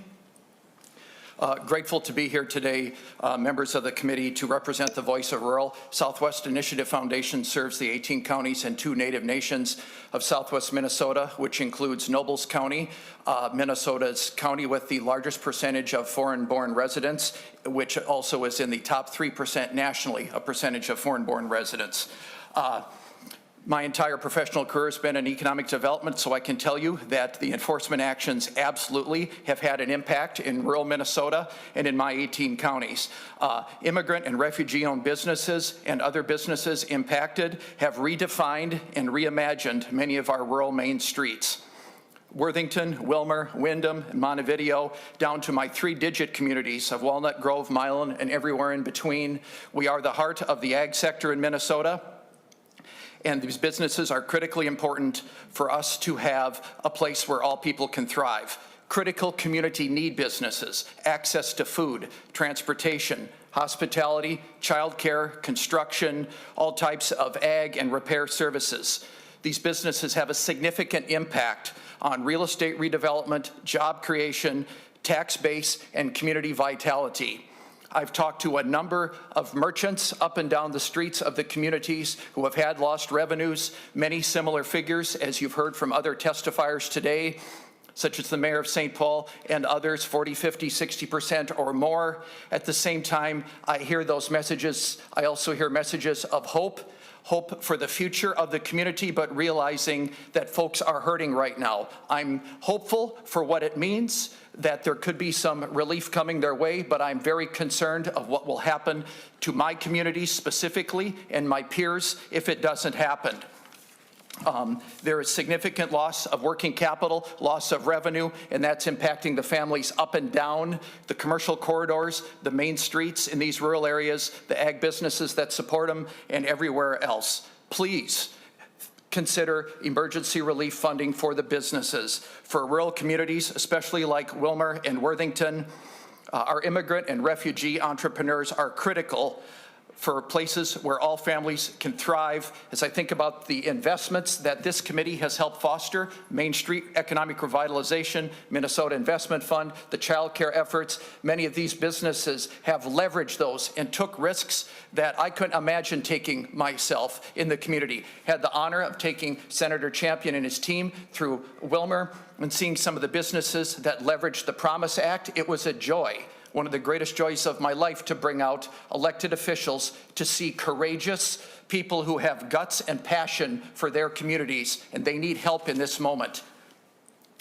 [SPEAKER 17] Grateful to be here today, members of the committee, to represent the voice of rural. Southwest Initiative Foundation serves the 18 counties and 2 native nations of Southwest Minnesota, which includes Nobles County, Minnesota's county with the largest percentage of foreign-born residents, which also is in the top 3% nationally, a percentage of foreign-born residents. My entire professional career has been in economic development, so I can tell you that the enforcement actions absolutely have had an impact in rural Minnesota and in my 18 counties. Immigrant and refugee-owned businesses and other businesses impacted have redefined and reimagined many of our rural main streets. Worthington, Wilmer, Windham, and Montevideo, down to my 3-digit communities of Walnut Grove, Milan, and everywhere in between. We are the heart of the ag sector in Minnesota. And these businesses are critically important for us to have a place where all people can thrive. Critical community need businesses, access to food, transportation, hospitality, childcare, construction, all types of ag and repair services. These businesses have a significant impact on real estate redevelopment, job creation, tax base, and community vitality. I've talked to a number of merchants up and down the streets of the communities who have had lost revenues, many similar figures, as you've heard from other testifiers today, such as the mayor of St. Paul and others, 40, 50, 60% or more. At the same time, I hear those messages. I also hear messages of hope for the future of the community, but realizing that folks are hurting right now. I'm hopeful for what it means, that there could be some relief coming their way, but I'm very concerned of what will happen to my community specifically and my peers if it doesn't happen. There is significant loss of working capital, loss of revenue, and that's impacting the families up and down the commercial corridors, the main streets in these rural areas, the ag businesses that support them, and everywhere else. Please consider emergency relief funding for the businesses. For rural communities, especially like Wilmer and Worthington, our immigrant and refugee entrepreneurs are critical for places where all families can thrive. As I think about the investments that this committee has helped foster, Main Street Economic Revitalization, Minnesota Investment Fund, the child care efforts, many of these businesses have leveraged those and took risks that I couldn't imagine taking myself in the community. Had the honor of taking Senator Champion and his team through Wilmer and seeing some of the businesses that leveraged the Promise Act. It was a joy. One of the greatest joys of my life to bring out elected officials to see courageous people who have guts and passion for their communities, and they need help in this moment.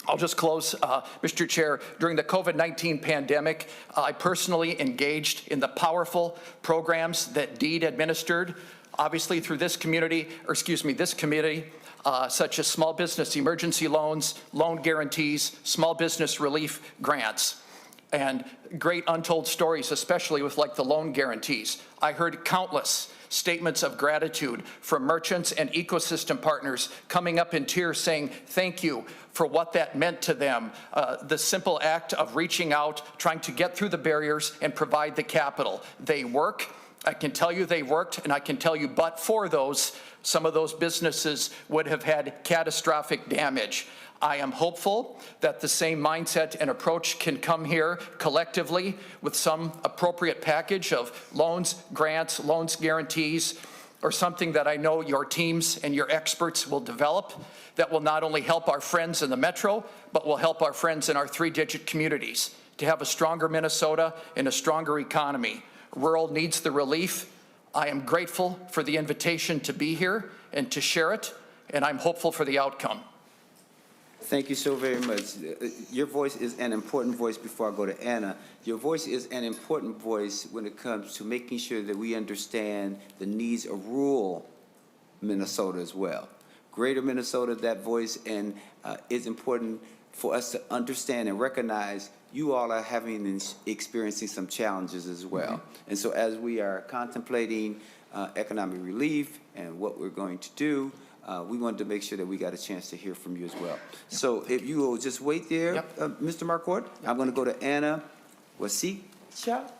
[SPEAKER 17] I'll just close, Mr. Chair. During the COVID-19 pandemic, I personally engaged in the powerful programs that DEED administered, obviously through this community, this committee, such as small business emergency loans, loan guarantees, small business relief grants, and great untold stories, especially with like the loan guarantees. I heard countless statements of gratitude from merchants and ecosystem partners coming up in tears saying thank you for what that meant to them. The simple act of reaching out, trying to get through the barriers and provide the capital. They work. I can tell you they worked, and I can tell you but for those, some of those businesses would have had catastrophic damage. I am hopeful that the same mindset and approach can come here collectively with some appropriate package of loans, grants, loans guarantees, or something that I know your teams and your experts will develop that will not only help our friends in the metro, but will help our friends in our three-digit communities to have a stronger Minnesota and a stronger economy. Rural needs the relief. I am grateful for the invitation to be here and to share it, and I'm hopeful for the outcome.
[SPEAKER 1] Thank you so very much. Your voice is an important voice. Before I go to Anna, your voice is an important voice when it comes to making sure that we understand the needs of rural Minnesota as well. Greater Minnesota, that voice, and it's important for us to understand and recognize you all are having and experiencing some challenges as well. And so as we are contemplating economic relief and what we're going to do, we wanted to make sure that we got a chance to hear from you as well. So if you will just wait there, Mr. Marquardt, I'm going to go to Anna Wasicha,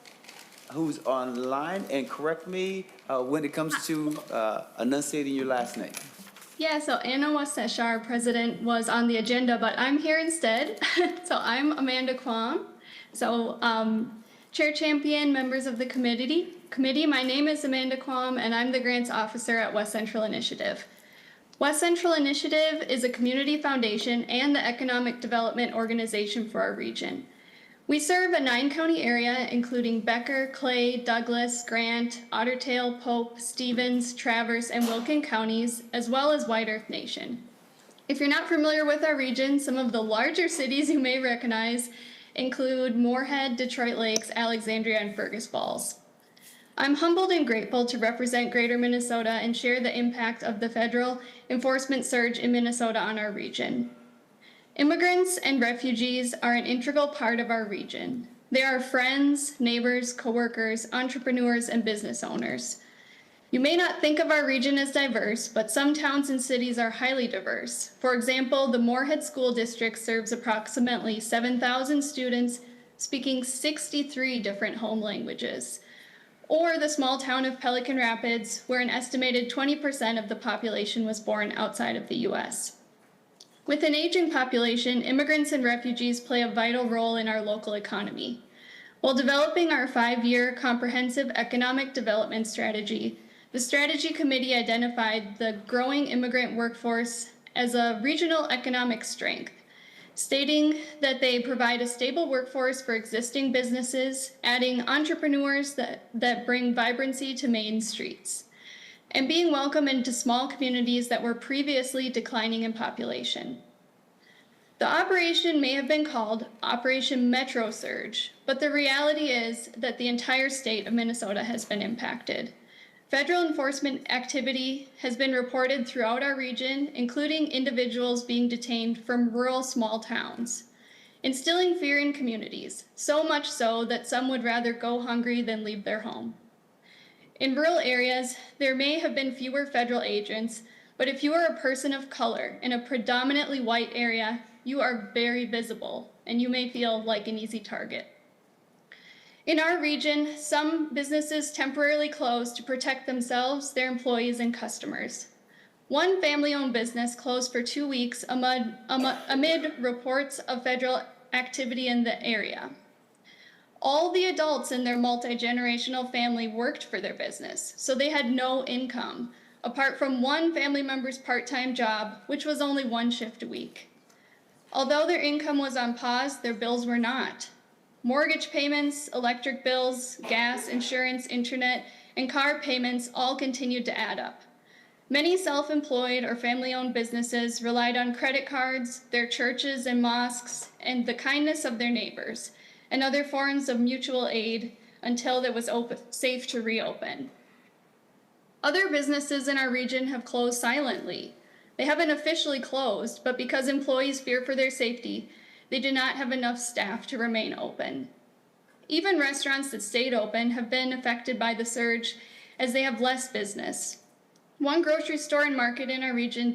[SPEAKER 1] who's online, and correct me when it comes to enunciating your last name.
[SPEAKER 18] Yeah, so Anna Wasesha, our president, was on the agenda, but I'm here instead. So I'm Amanda Kwam. So Chair Champion, members of the committee, my name is Amanda Kwam, and I'm the grants officer at West Central Initiative. West Central Initiative is a community foundation and the economic development organization for our region. We serve a 9-county area, including Becker, Clay, Douglas, Grant, Otter Tail, Pope, Stevens, Traverse, and Wilkin counties, as well as White Earth Nation. If you're not familiar with our region, some of the larger cities you may recognize include Moorhead, Detroit Lakes, Alexandria, and Fergus Falls. I'm humbled and grateful to represent Greater Minnesota and share the impact of the federal enforcement surge in Minnesota on our region. Immigrants and refugees are an integral part of our region. They are friends, neighbors, coworkers, entrepreneurs, and business owners. You may not think of our region as diverse, but some towns and cities are highly diverse. For example, the Moorhead School District serves approximately 7,000 students speaking 63 different home languages. Or the small town of Pelican Rapids, where an estimated 20% of the population was born outside of the U.S. With an aging population, immigrants and refugees play a vital role in our local economy. While developing our 5-year comprehensive economic development strategy, the Strategy Committee identified the growing immigrant workforce as a regional economic strength, stating that they provide a stable workforce for existing businesses, adding entrepreneurs that bring vibrancy to main streets, and being welcome into small communities that were previously declining in population. The operation may have been called Operation Metro Surge, but the reality is that the entire state of Minnesota has been impacted. Federal enforcement activity has been reported throughout our region, including individuals being detained from rural small towns, instilling fear in communities, so much so that some would rather go hungry than leave their home. In rural areas, there may have been fewer federal agents, but if you are a person of color in a predominantly white area, you are very visible, and you may feel like an easy target. In our region, some businesses temporarily closed to protect themselves, their employees, and customers. One family-owned business closed for 2 weeks amid reports of federal activity in the area. All the adults in their multi-generational family worked for their business, so they had no income, apart from one family member's part-time job, which was only 1 shift a week. Although their income was on pause, their bills were not. Mortgage payments, electric bills, gas, insurance, internet, and car payments all continued to add up. Many self-employed or family-owned businesses relied on credit cards, their churches and mosques, and the kindness of their neighbors, and other forms of mutual aid until it was safe to reopen. Other businesses in our region have closed silently. They haven't officially closed, but because employees fear for their safety, they do not have enough staff to remain open. Even restaurants that stayed open have been affected by the surge as they have less business. One grocery store and market in our region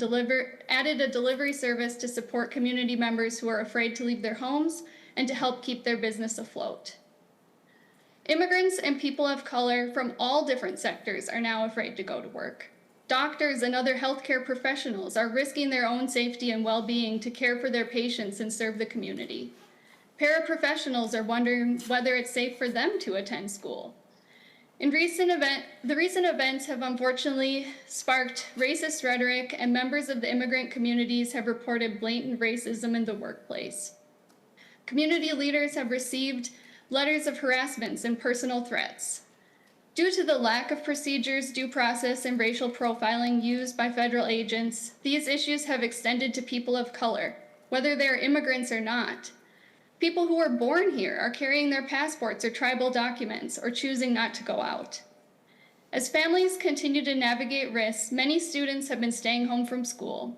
[SPEAKER 18] added a delivery service to support community members who are afraid to leave their homes and to help keep their business afloat. Immigrants and people of color from all different sectors are now afraid to go to work. Doctors and other healthcare professionals are risking their own safety and well-being to care for their patients and serve the community. Paraprofessionals are wondering whether it's safe for them to attend school. The recent events have unfortunately sparked racist rhetoric, and members of the immigrant communities have reported blatant racism in the workplace. Community leaders have received letters of harassments and personal threats. Due to the lack of procedures, due process, and racial profiling used by federal agents, these issues have extended to people of color, whether they are immigrants or not. People who were born here are carrying their passports or tribal documents or choosing not to go out. As families continue to navigate risks, many students have been staying home from school.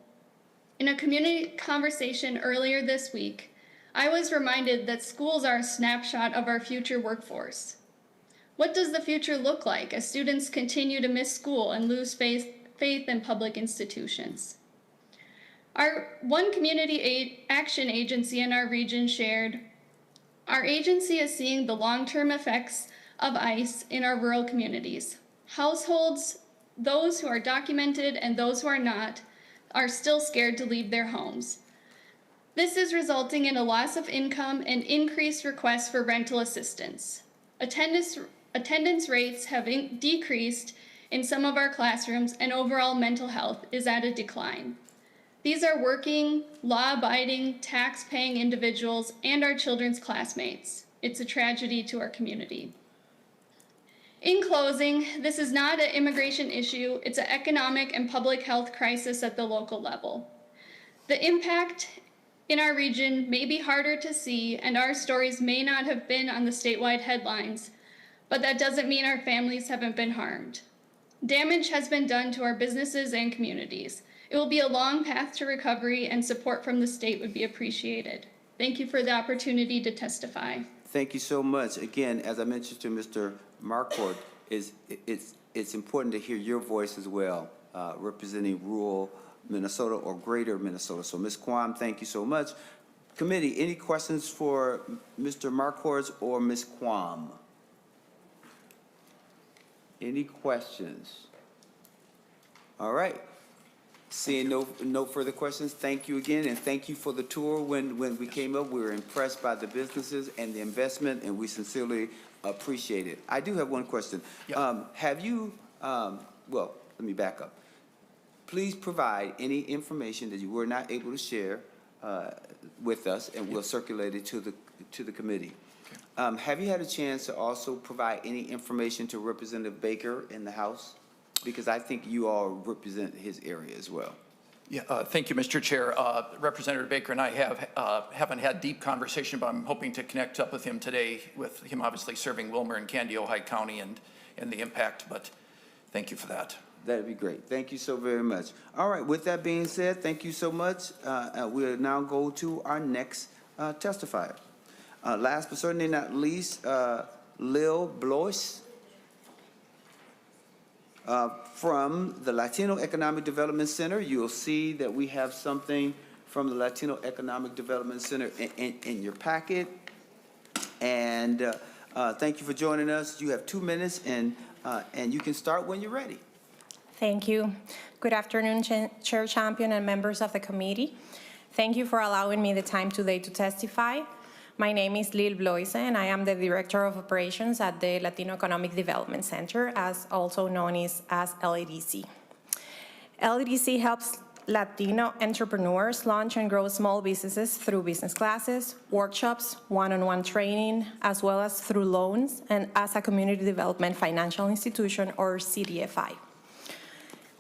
[SPEAKER 18] In a community conversation earlier this week, I was reminded that schools are a snapshot of our future workforce. What does the future look like as students continue to miss school and lose faith in public institutions? One community action agency in our region shared, "Our agency is seeing the long-term effects of ICE in our rural communities. Households, those who are documented and those who are not, are still scared to leave their homes. This is resulting in a loss of income and increased requests for rental assistance. Attendance rates have decreased in some of our classrooms, and overall mental health is at a decline. These are working, law-abiding, tax-paying individuals and our children's classmates. It's a tragedy to our community." In closing, this is not an immigration issue, it's an economic and public health crisis at the local level. The impact in our region may be harder to see, and our stories may not have been on the statewide headlines, but that doesn't mean our families haven't been harmed. Damage has been done to our businesses and communities. It will be a long path to recovery, and support from the state would be appreciated. Thank you for the opportunity to testify.
[SPEAKER 1] Thank you so much. Again, as I mentioned to Mr. Marquardt, it's important to hear your voice as well, representing rural Minnesota or greater Minnesota. So Ms. Quam, thank you so much. Committee, any questions for Mr. Marquardt or Ms. Quam? Any questions? All right. Seeing no further questions, thank you again, and thank you for the tour. When we came up, we were impressed by the businesses and the investment, and we sincerely appreciate it. I do have one question.
[SPEAKER 17] Yep.
[SPEAKER 1] Have you, well, let me back up. Please provide any information that you were not able to share with us, and we'll circulate it to the committee. Okay. Have you had a chance to also provide any information to Representative Baker in the House? Because I think you all represent his area as well.
[SPEAKER 17] Yeah, thank you, Mr. Chair. Representative Baker and I haven't had deep conversation, but I'm hoping to connect up with him today, with him obviously serving Wilmer and Candy, Ojai County, and the impact, but thank you for that.
[SPEAKER 1] That'd be great. Thank you so very much. All right, with that being said, thank you so much. We'll now go to our next testifier. Last but certainly not least, Lil Blois. From the Latino Economic Development Center. You'll see that we have something from the Latino Economic Development Center in your packet. And thank you for joining us. You have 2 minutes, and you can start when you're ready.
[SPEAKER 19] Thank you. Good afternoon, Chair Champion and members of the committee. Thank you for allowing me the time today to testify. My name is Lil Bloise, and I am the Director of Operations at the Latino Economic Development Center, also known as LADC. LADC helps Latino entrepreneurs launch and grow small businesses through business classes, workshops, one-on-one training, as well as through loans and as a community development financial institution, or CDFI.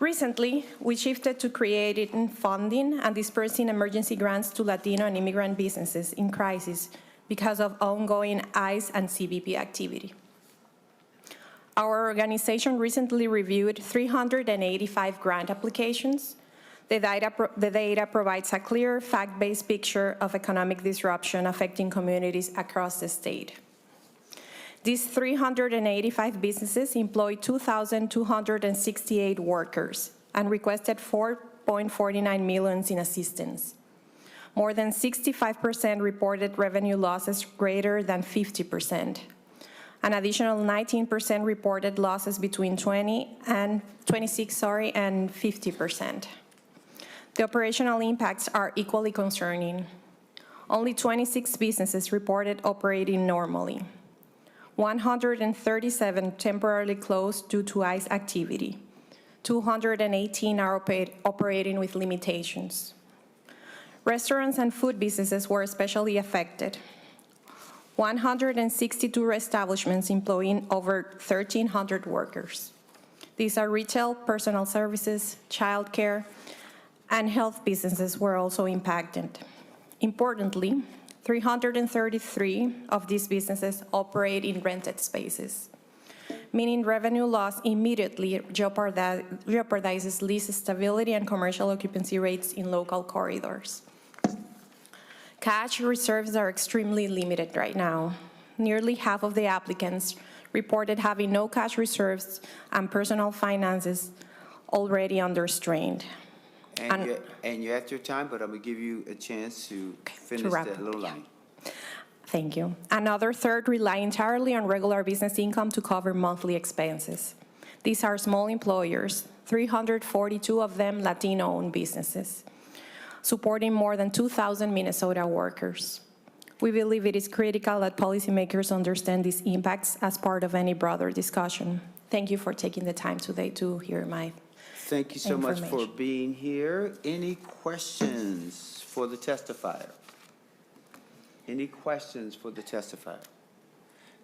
[SPEAKER 19] Recently, we shifted to creating funding and dispersing emergency grants to Latino and immigrant businesses in crisis because of ongoing ICE and CBP activity. Our organization recently reviewed 385 grant applications. The data provides a clear, fact-based picture of economic disruption affecting communities across the state. These 385 businesses employ 2,268 workers and requested $4.49 million in assistance. More than 65% reported revenue losses greater than 50%. An additional 19% reported losses between 26 and 50%. The operational impacts are equally concerning. Only 26 businesses reported operating normally. 137 temporarily closed due to ICE activity. 218 are operating with limitations. Restaurants and food businesses were especially affected. 162 establishments employing over 1,300 workers. These are retail, personal services, childcare, and health businesses were also impacted. Importantly, 333 of these businesses operate in rented spaces, meaning revenue loss immediately jeopardizes lease stability and commercial occupancy rates in local corridors. Cash reserves are extremely limited right now. Nearly half of the applicants reported having no cash reserves and personal finances already under strain.
[SPEAKER 1] And you're at your time, but I'm going to give you a chance to finish that little line.
[SPEAKER 19] Thank you. Another third rely entirely on regular business income to cover monthly expenses. These are small employers, 342 of them Latino-owned businesses, supporting more than 2,000 Minnesota workers. We believe it is critical that policymakers understand these impacts as part of any broader discussion. Thank you for taking the time today to hear my
[SPEAKER 1] Thank you so much for being here. Any questions for the testifier? Any questions for the testifier?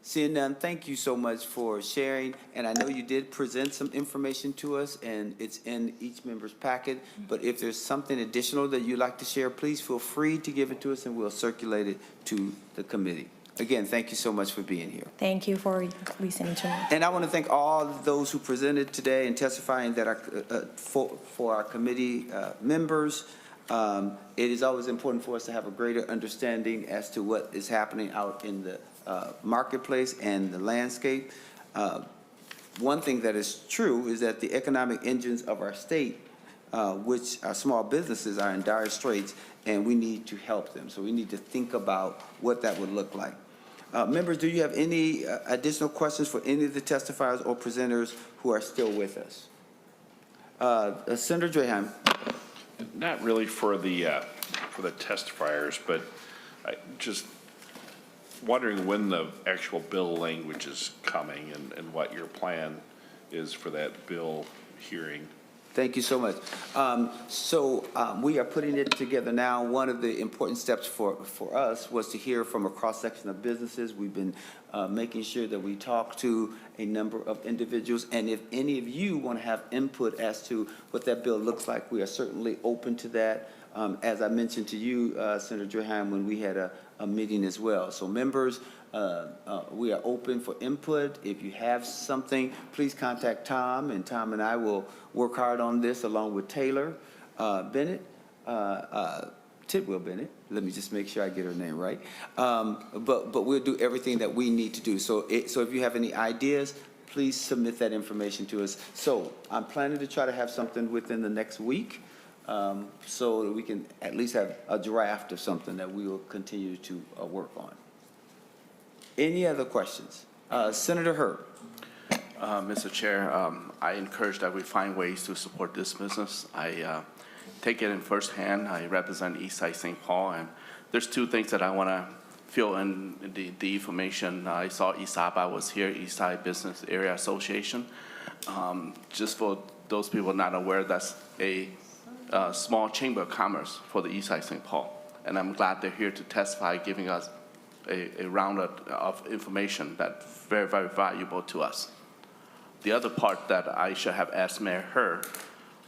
[SPEAKER 1] Seeing none, thank you so much for sharing. And I know you did present some information to us, and it's in each member's packet. But if there's something additional that you'd like to share, please feel free to give it to us, and we'll circulate it to the committee. Again, thank you so much for being here.
[SPEAKER 19] Thank you for listening to me.
[SPEAKER 1] And I want to thank all of those who presented today and testifying that are for our committee members. It is always important for us to have a greater understanding as to what is happening out in the marketplace and the landscape. One thing that is true is that the economic engines of our state, which are small businesses, are in dire straits, and we need to help them. So we need to think about what that would look like. Members, do you have any additional questions for any of the testifiers or presenters who are still with us? Senator Draheim.
[SPEAKER 20] Not really for the testifiers, but I just wondering when the actual bill language is coming and what your plan is for that bill hearing.
[SPEAKER 1] Thank you so much. We are putting it together now. One of the important steps for us was to hear from a cross-section of businesses. We've been making sure that we talk to a number of individuals. And if any of you want to have input as to what that bill looks like, we are certainly open to that. As I mentioned to you, Senator Draheim, when we had a meeting as well. So members, we are open for input. If you have something, please contact Tom, and Tom and I will work hard on this along with Taylor Bennett, Tidwell Bennett. Let me just make sure I get her name right. But we'll do everything that we need to do. So if you have any ideas, please submit that information to us. So I'm planning to try to have something within the next week, so that we can at least have a draft of something that we will continue to work on. Any other questions? Senator Herb.
[SPEAKER 21] Mr. Chair, I encourage that we find ways to support this business. I take it in firsthand. I represent Eastside St. Paul, and there's two things that I want to fill in the information. I saw ESAPA was here, Eastside Business Area Association. Just for those people not aware, that's a small chamber of commerce for the Eastside St. Paul, and I'm glad they're here to testify, giving us a round of information that's very, very valuable to us. The other part that I should have asked Mayor Herr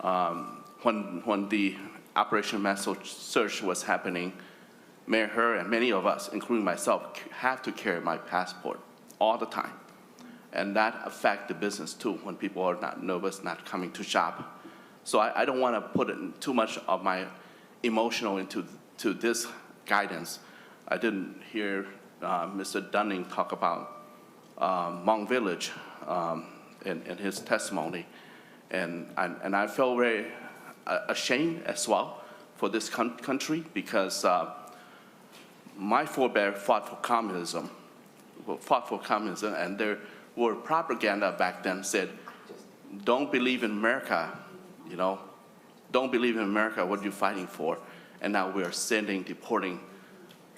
[SPEAKER 21] When the Operation Mass Search was happening, Mayor Her and many of us, including myself, have to carry my passport all the time. And that affects the business too, when people are not nervous, not coming to shop. So I don't want to put too much of my emotional into this guidance. I didn't hear Mr. Dunning talk about Hmong Village in his testimony. And I feel very ashamed as well for this country, because my forebear fought for communism, and there were propaganda back then said, don't believe in America, you know, don't believe in America, what are you fighting for? And now we're deporting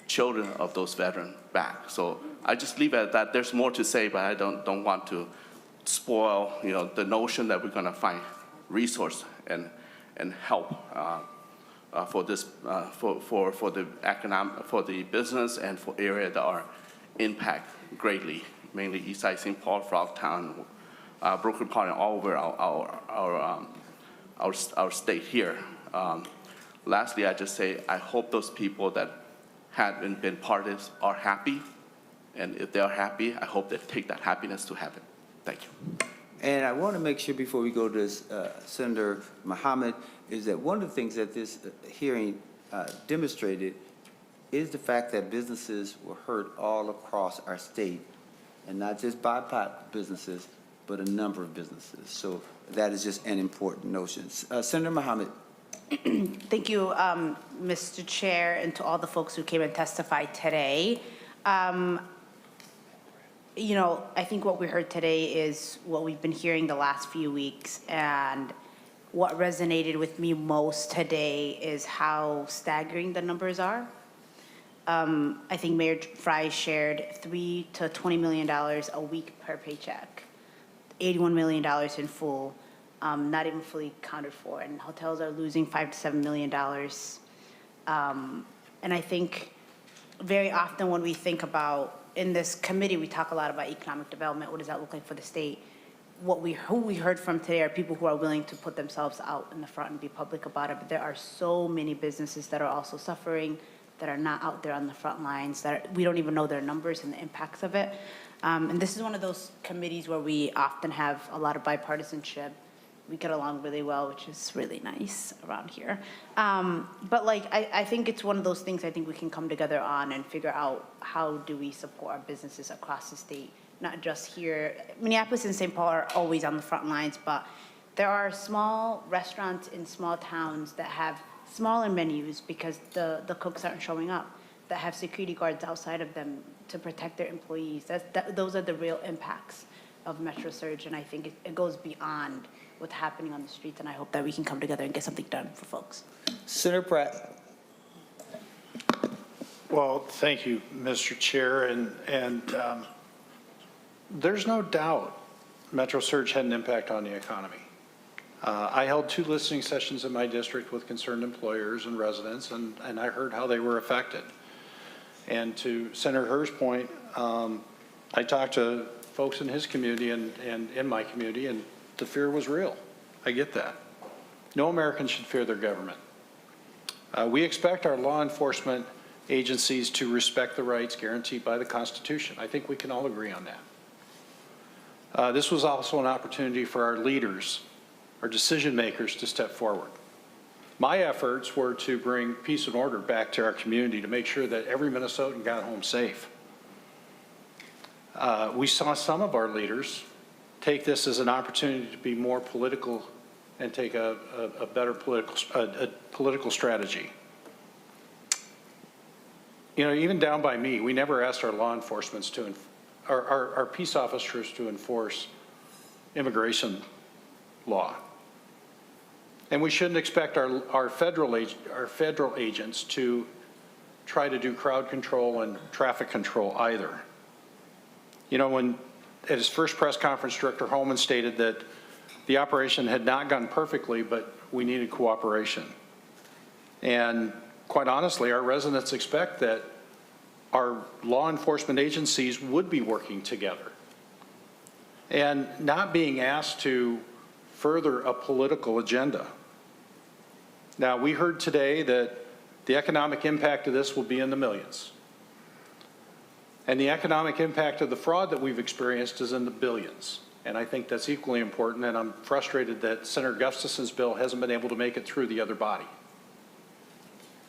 [SPEAKER 21] children of those veterans back. So I just leave it at that. There's more to say, but I don't want to spoil, you know, the notion that we're going to find resource and help for this for the business and for areas that are impact greatly, mainly Eastside St. Paul, Frogtown, Brooklyn Park, and all over our state here. Lastly, I just say I hope those people that haven't been part of this are happy, and if they are happy, I hope they take that happiness to heaven. Thank you.
[SPEAKER 1] And I want to make sure before we go to Senator Muhammad, is that one of the things that this hearing demonstrated is the fact that businesses were hurt all across our state, and not just BIPOC businesses, but a number of businesses. So that is just an important notion. Senator Muhammad.
[SPEAKER 5] Thank you, Mr. Chair, and to all the folks who came and testified today. You know, I think what we heard today is what we've been hearing the last few weeks, and what resonated with me most today is how staggering the numbers are. I think Mayor Fry shared $3 to $20 million a week per paycheck, $81 million in full, not even fully accounted for, and hotels are losing $5 to $7 million. And I think very often when we think about, in this committee, we talk a lot about economic development. What does that look like for the state? Who we heard from today are people who are willing to put themselves out in the front and be public about it. But there are so many businesses that are also suffering, that are not out there on the front lines, we don't even know their numbers and the impacts of it. And this is one of those committees where we often have a lot of bipartisanship. We get along really well, which is really nice around here. But like, I think it's one of those things I think we can come together on and figure out how do we support our businesses across the state, not just here. Minneapolis and St. Paul are always on the front lines, but there are small restaurants in small towns that have smaller menus because the cooks aren't showing up, that have security guards outside of them to protect their employees. Those are the real impacts of Metro Surge, and I think it goes beyond what's happening on the streets, and I hope that we can come together and get something done for folks.
[SPEAKER 1] Senator Pratt.
[SPEAKER 2] Well, thank you, Mr. Chair, and there's no doubt Metro Surge had an impact on the economy. I held 2 listening sessions in my district with concerned employers and residents, and I heard how they were affected. And to Senator Herr's point, I talked to folks in his community and in my community, and the fear was real. I get that. No American should fear their government. We expect our law enforcement agencies to respect the rights guaranteed by the Constitution. I think we can all agree on that. This was also an opportunity for our leaders, our decision makers, to step forward. My efforts were to bring peace and order back to our community, to make sure that every Minnesotan got home safe. We saw some of our leaders take this as an opportunity to be more political and take a better political strategy. You know, even down by me, we never asked our law enforcement our peace officers to enforce immigration law. And we shouldn't expect our federal agents to try to do crowd control and traffic control either. You know, when at his first press conference, Director Holman stated that the operation had not gone perfectly, but we needed cooperation. And quite honestly, our residents expect that our law enforcement agencies would be working together. And not being asked to further a political agenda. Now, we heard today that the economic impact of this will be in the millions. And the economic impact of the fraud that we've experienced is in the billions. And I think that's equally important, and I'm frustrated that Senator Gustafson's bill hasn't been able to make it through the other body.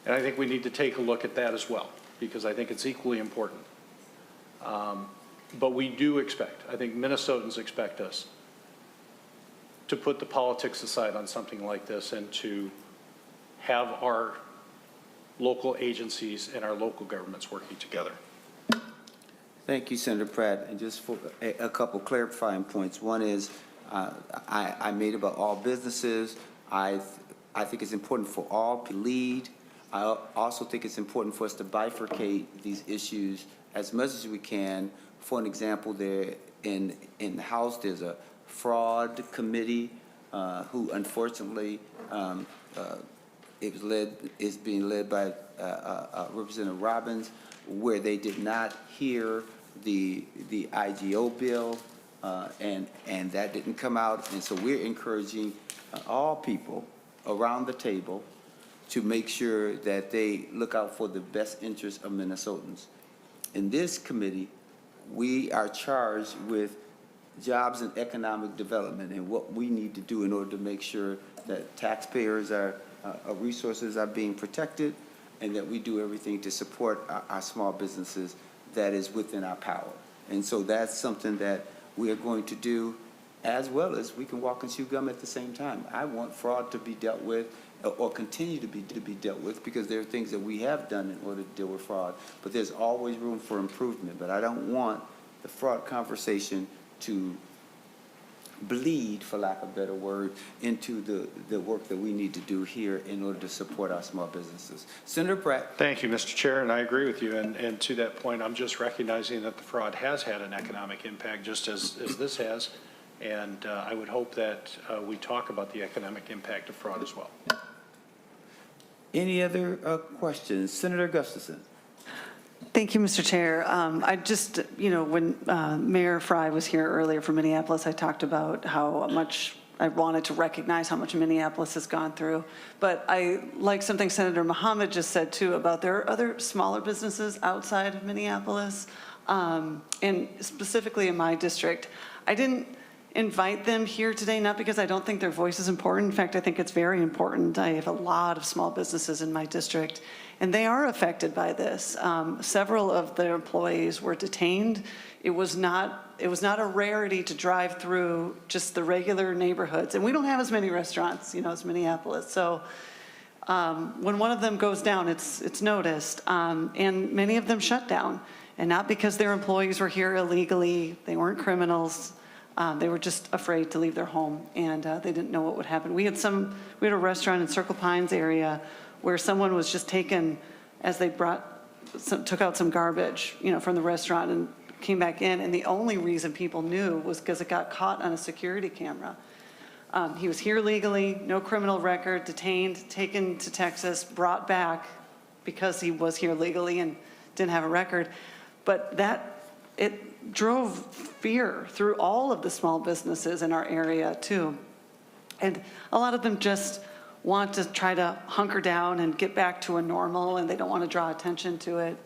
[SPEAKER 2] And I think we need to take a look at that as well, because I think it's equally important. But we do expect, I think Minnesotans expect us to put the politics aside on something like this and to have our local agencies and our local governments working together.
[SPEAKER 1] Thank you, Senator Pratt. And just for a couple clarifying points. One is I made about all businesses. I think it's important for all to lead. I also think it's important for us to bifurcate these issues as much as we can. For an example, there in the House, there's a fraud committee who unfortunately is being led by Representative Robbins, where they did not hear the IGO bill, and that didn't come out. And so we're encouraging all people around the table to make sure that they look out for the best interests of Minnesotans. In this committee, we are charged with jobs and economic development and what we need to do in order to make sure that taxpayers' resources are being protected, and that we do everything to support our small businesses that is within our power. And so that's something that we are going to do, as well as we can walk and chew gum at the same time. I want fraud to be dealt with, or continue to be dealt with, because there are things that we have done in order to deal with fraud, but there's always room for improvement. But I don't want the fraud conversation to bleed, for lack of a better word, into the work that we need to do here in order to support our small businesses. Senator Pratt.
[SPEAKER 2] Thank you, Mr. Chair, and I agree with you. And to that point, I'm just recognizing that the fraud has had an economic impact, just as this has. And I would hope that we talk about the economic impact of fraud as well.
[SPEAKER 1] Any other questions? Senator Gustafson.
[SPEAKER 8] Thank you, Mr. Chair. I just, when Mayor Fry was here earlier from Minneapolis, I talked about how much I wanted to recognize how much Minneapolis has gone through. But I like something Senator Mohammed just said, too, about there are other smaller businesses outside of Minneapolis, and specifically in my district. I didn't invite them here today, not because I don't think their voice is important. In fact, I think it's very important. I have a lot of small businesses in my district, and they are affected by this. Several of their employees were detained. It was not a rarity to drive through just the regular neighborhoods, and we don't have as many restaurants, as Minneapolis. So when one of them goes down, it's noticed, and many of them shut down, and not because their employees were here illegally. They weren't criminals. They were just afraid to leave their home, and they didn't know what would happen. We had a restaurant in Circle Pines area where someone was just taken as they took out some garbage, from the restaurant and came back in, and the only reason people knew was because it got caught on a security camera. He was here legally, no criminal record, detained, taken to Texas, brought back because he was here legally and didn't have a record. But it drove fear through all of the small businesses in our area, too. And a lot of them just want to try to hunker down and get back to a normal, and they don't want to draw attention to it.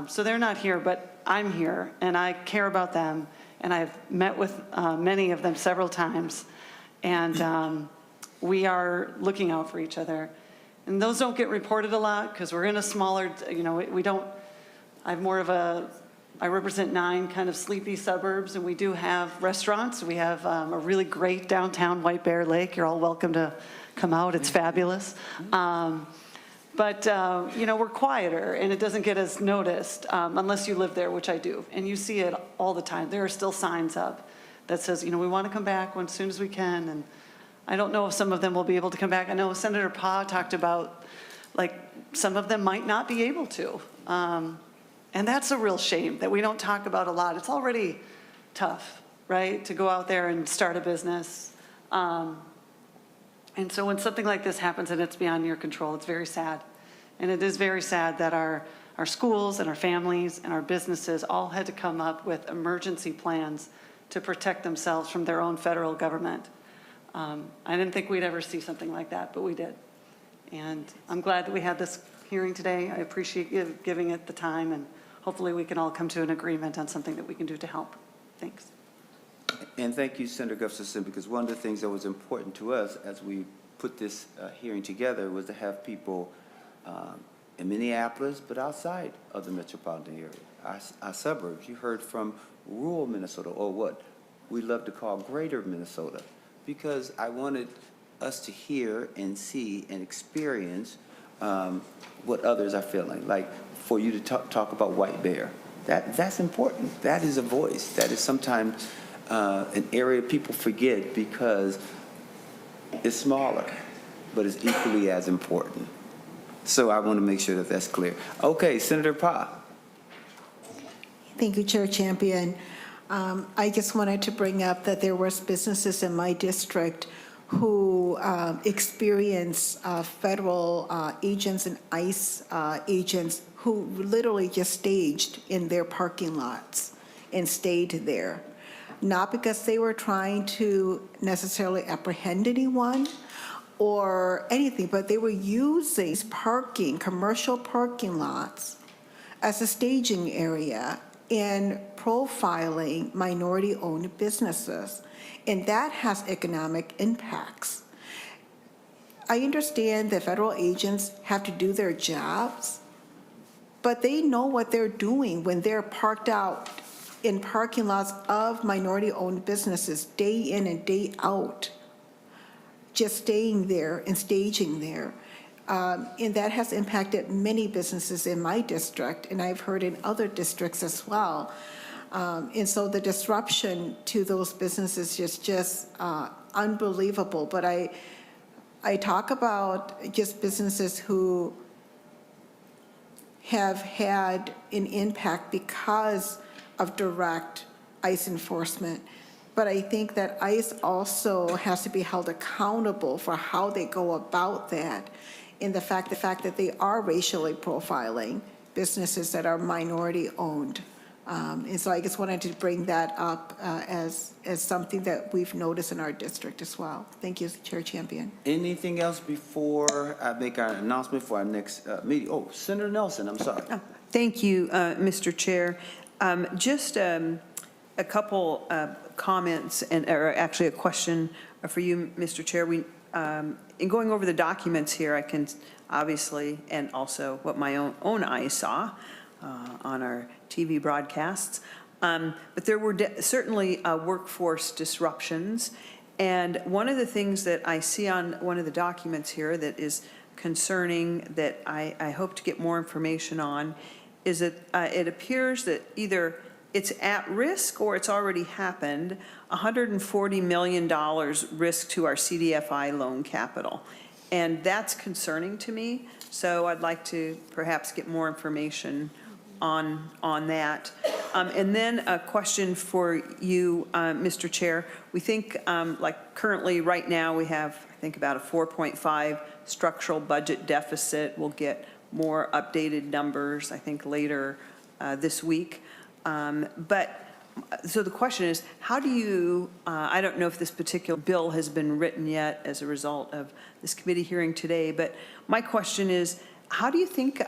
[SPEAKER 8] So they're not here, but I'm here, and I care about them, and I've met with many of them several times, and we are looking out for each other. And those don't get reported a lot because we're in a smaller, we don't, I represent 9 kind of sleepy suburbs, and we do have restaurants. We have a really great downtown White Bear Lake. You're all welcome to come out. It's fabulous. But we're quieter, and it doesn't get as noticed unless you live there, which I do. And you see it all the time. There are still signs up that says, we want to come back as soon as we can. And I don't know if some of them will be able to come back. I know Senator Pa talked about, some of them might not be able to. And that's a real shame that we don't talk about a lot. It's already tough, right, to go out there and start a business. And so when something like this happens and it's beyond your control, it's very sad. And it is very sad that our schools and our families and our businesses all had to come up with emergency plans to protect themselves from their own federal government. I didn't think we'd ever see something like that, but we did. And I'm glad that we had this hearing today. I appreciate you giving it the time, and hopefully we can all come to an agreement on something that we can do to help. Thanks.
[SPEAKER 1] And thank you, Senator Gustafson, because one of the things that was important to us as we put this hearing together was to have people in Minneapolis, but outside of the metropolitan area, our suburbs. You heard from rural Minnesota, or what we love to call greater Minnesota, because I wanted us to hear and see and experience what others are feeling. Like for you to talk about White Bear, that's important. That is a voice. That is sometimes an area people forget because it's smaller, but it's equally as important. So I want to make sure that that's clear. Okay, Senator Pa.
[SPEAKER 6] Thank you, Chair Champion. I just wanted to bring up that there was businesses in my district who experience federal agents and ICE agents who literally just staged in their parking lots and stayed there. Not because they were trying to necessarily apprehend anyone or anything, but they were using commercial parking lots as a staging area in profiling minority-owned businesses. And that has economic impacts. I understand that federal agents have to do their jobs, but they know what they're doing when they're parked out in parking lots of minority-owned businesses day in and day out, just staying there and staging there. And that has impacted many businesses in my district, and I've heard in other districts as well. And so the disruption to those businesses is just unbelievable. But I talk about just businesses who have had an impact because of direct ICE enforcement. But I think that ICE also has to be held accountable for how they go about that, in the fact that they are racially profiling businesses that are minority-owned. And so I just wanted to bring that up as something that we've noticed in our district as well. Thank you, Chair Champion.
[SPEAKER 1] Anything else before I make our announcement for our next meeting? Oh, Senator Nelson, I'm sorry.
[SPEAKER 3] Thank you, Mr. Chair. Just a couple comments, or actually a question for you, Mr. Chair. In going over the documents here, I can obviously, and also what my own eyes saw on our TV broadcasts, but there were certainly workforce disruptions. And one of the things that I see on one of the documents here that is concerning, that I hope to get more information on, is that it appears that either it's at risk or it's already happened, $140 million risk to our CDFI loan capital. And that's concerning to me. So I'd like to perhaps get more information on that. And then a question for you, Mr. Chair. We think, like currently right now, we have, I think, about a 4.5 structural budget deficit. We'll get more updated numbers, I think, later this week. So the question is, how do you, I don't know if this particular bill has been written yet as a result of this committee hearing today, but my question is, how do you think,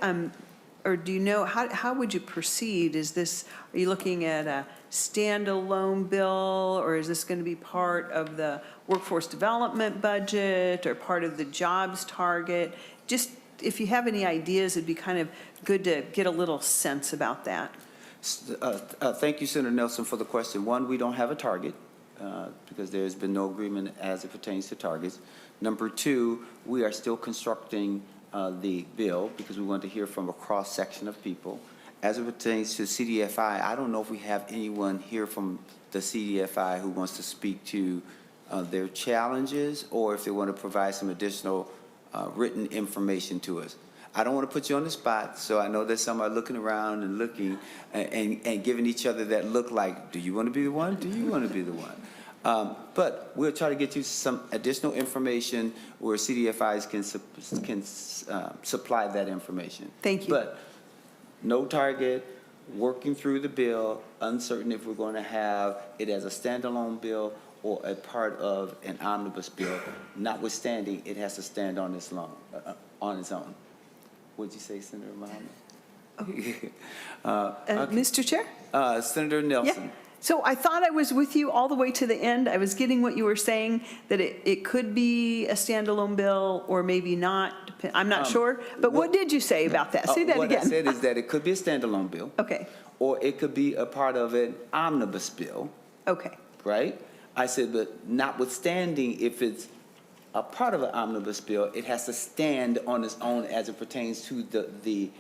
[SPEAKER 3] or do you know, how would you proceed? Are you looking at a standalone bill, or is this going to be part of the workforce development budget or part of the jobs target? Just if you have any ideas, it'd be kind of good to get a little sense about that.
[SPEAKER 1] Thank you, Senator Nelson, for the question. One, we don't have a target because there's been no agreement as it pertains to targets. Number two, we are still constructing the bill because we want to hear from a cross-section of people. As it pertains to CDFI, I don't know if we have anyone here from the CDFI who wants to speak to their challenges or if they want to provide some additional written information to us. I don't want to put you on the spot, so I know that some are looking around and looking and giving each other that look like, do you want to be the one? Do you want to be the one? But we'll try to get you some additional information where CDFIs can supply that information.
[SPEAKER 3] Thank you.
[SPEAKER 1] But no target, working through the bill, uncertain if we're going to have it as a standalone bill or a part of an omnibus bill, notwithstanding it has to stand on its own, What'd you say, Senator Muhammad?
[SPEAKER 3] Mr. Chair?
[SPEAKER 1] Senator Nelson.
[SPEAKER 3] Yeah. So I thought I was with you all the way to the end. I was getting what you were saying, that it could be a standalone bill or maybe not. I'm not sure. But what did you say about that? Say that again.
[SPEAKER 1] What I said is that it could be a standalone bill.
[SPEAKER 3] Okay.
[SPEAKER 1] Or it could be a part of an omnibus bill,
[SPEAKER 3] Okay.
[SPEAKER 1] right? I said, but notwithstanding if it's a part of an omnibus bill, it has to stand on its own as it pertains to the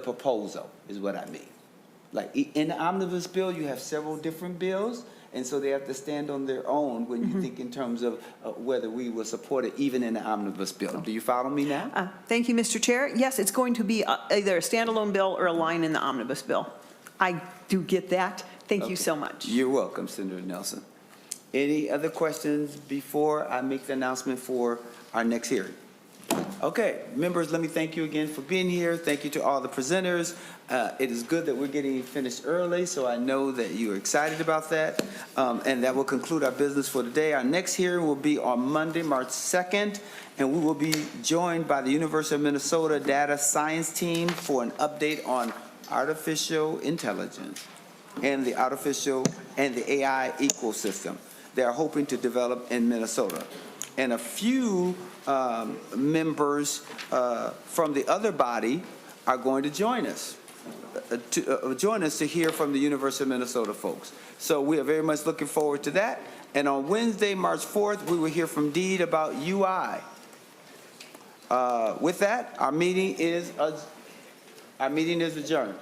[SPEAKER 1] proposal, is what I mean. Like in the omnibus bill, you have several different bills, and so they have to stand on their own when you think in terms of whether we will support it, even in the omnibus bill. Do you follow me now?
[SPEAKER 3] Thank you, Mr. Chair. Yes, it's going to be either a standalone bill or a line in the omnibus bill. I do get that. Thank you so much.
[SPEAKER 1] You're welcome, Senator Nelson. Any other questions before I make the announcement for our next hearing? Okay, members, let me thank you again for being here. Thank you to all the presenters. It is good that we're getting finished early, so I know that you're excited about that. And that will conclude our business for today. Our next hearing will be on Monday, March 2nd, and we will be joined by the University of Minnesota Data Science Team for an update on artificial intelligence and the artificial and the AI ecosystem they are hoping to develop in Minnesota. And a few members from the other body are going to join us to hear from the University of Minnesota folks. So we are very much looking forward to that. And on Wednesday, March 4th, we will hear from Deed about UI. With that, our meeting is adjourned.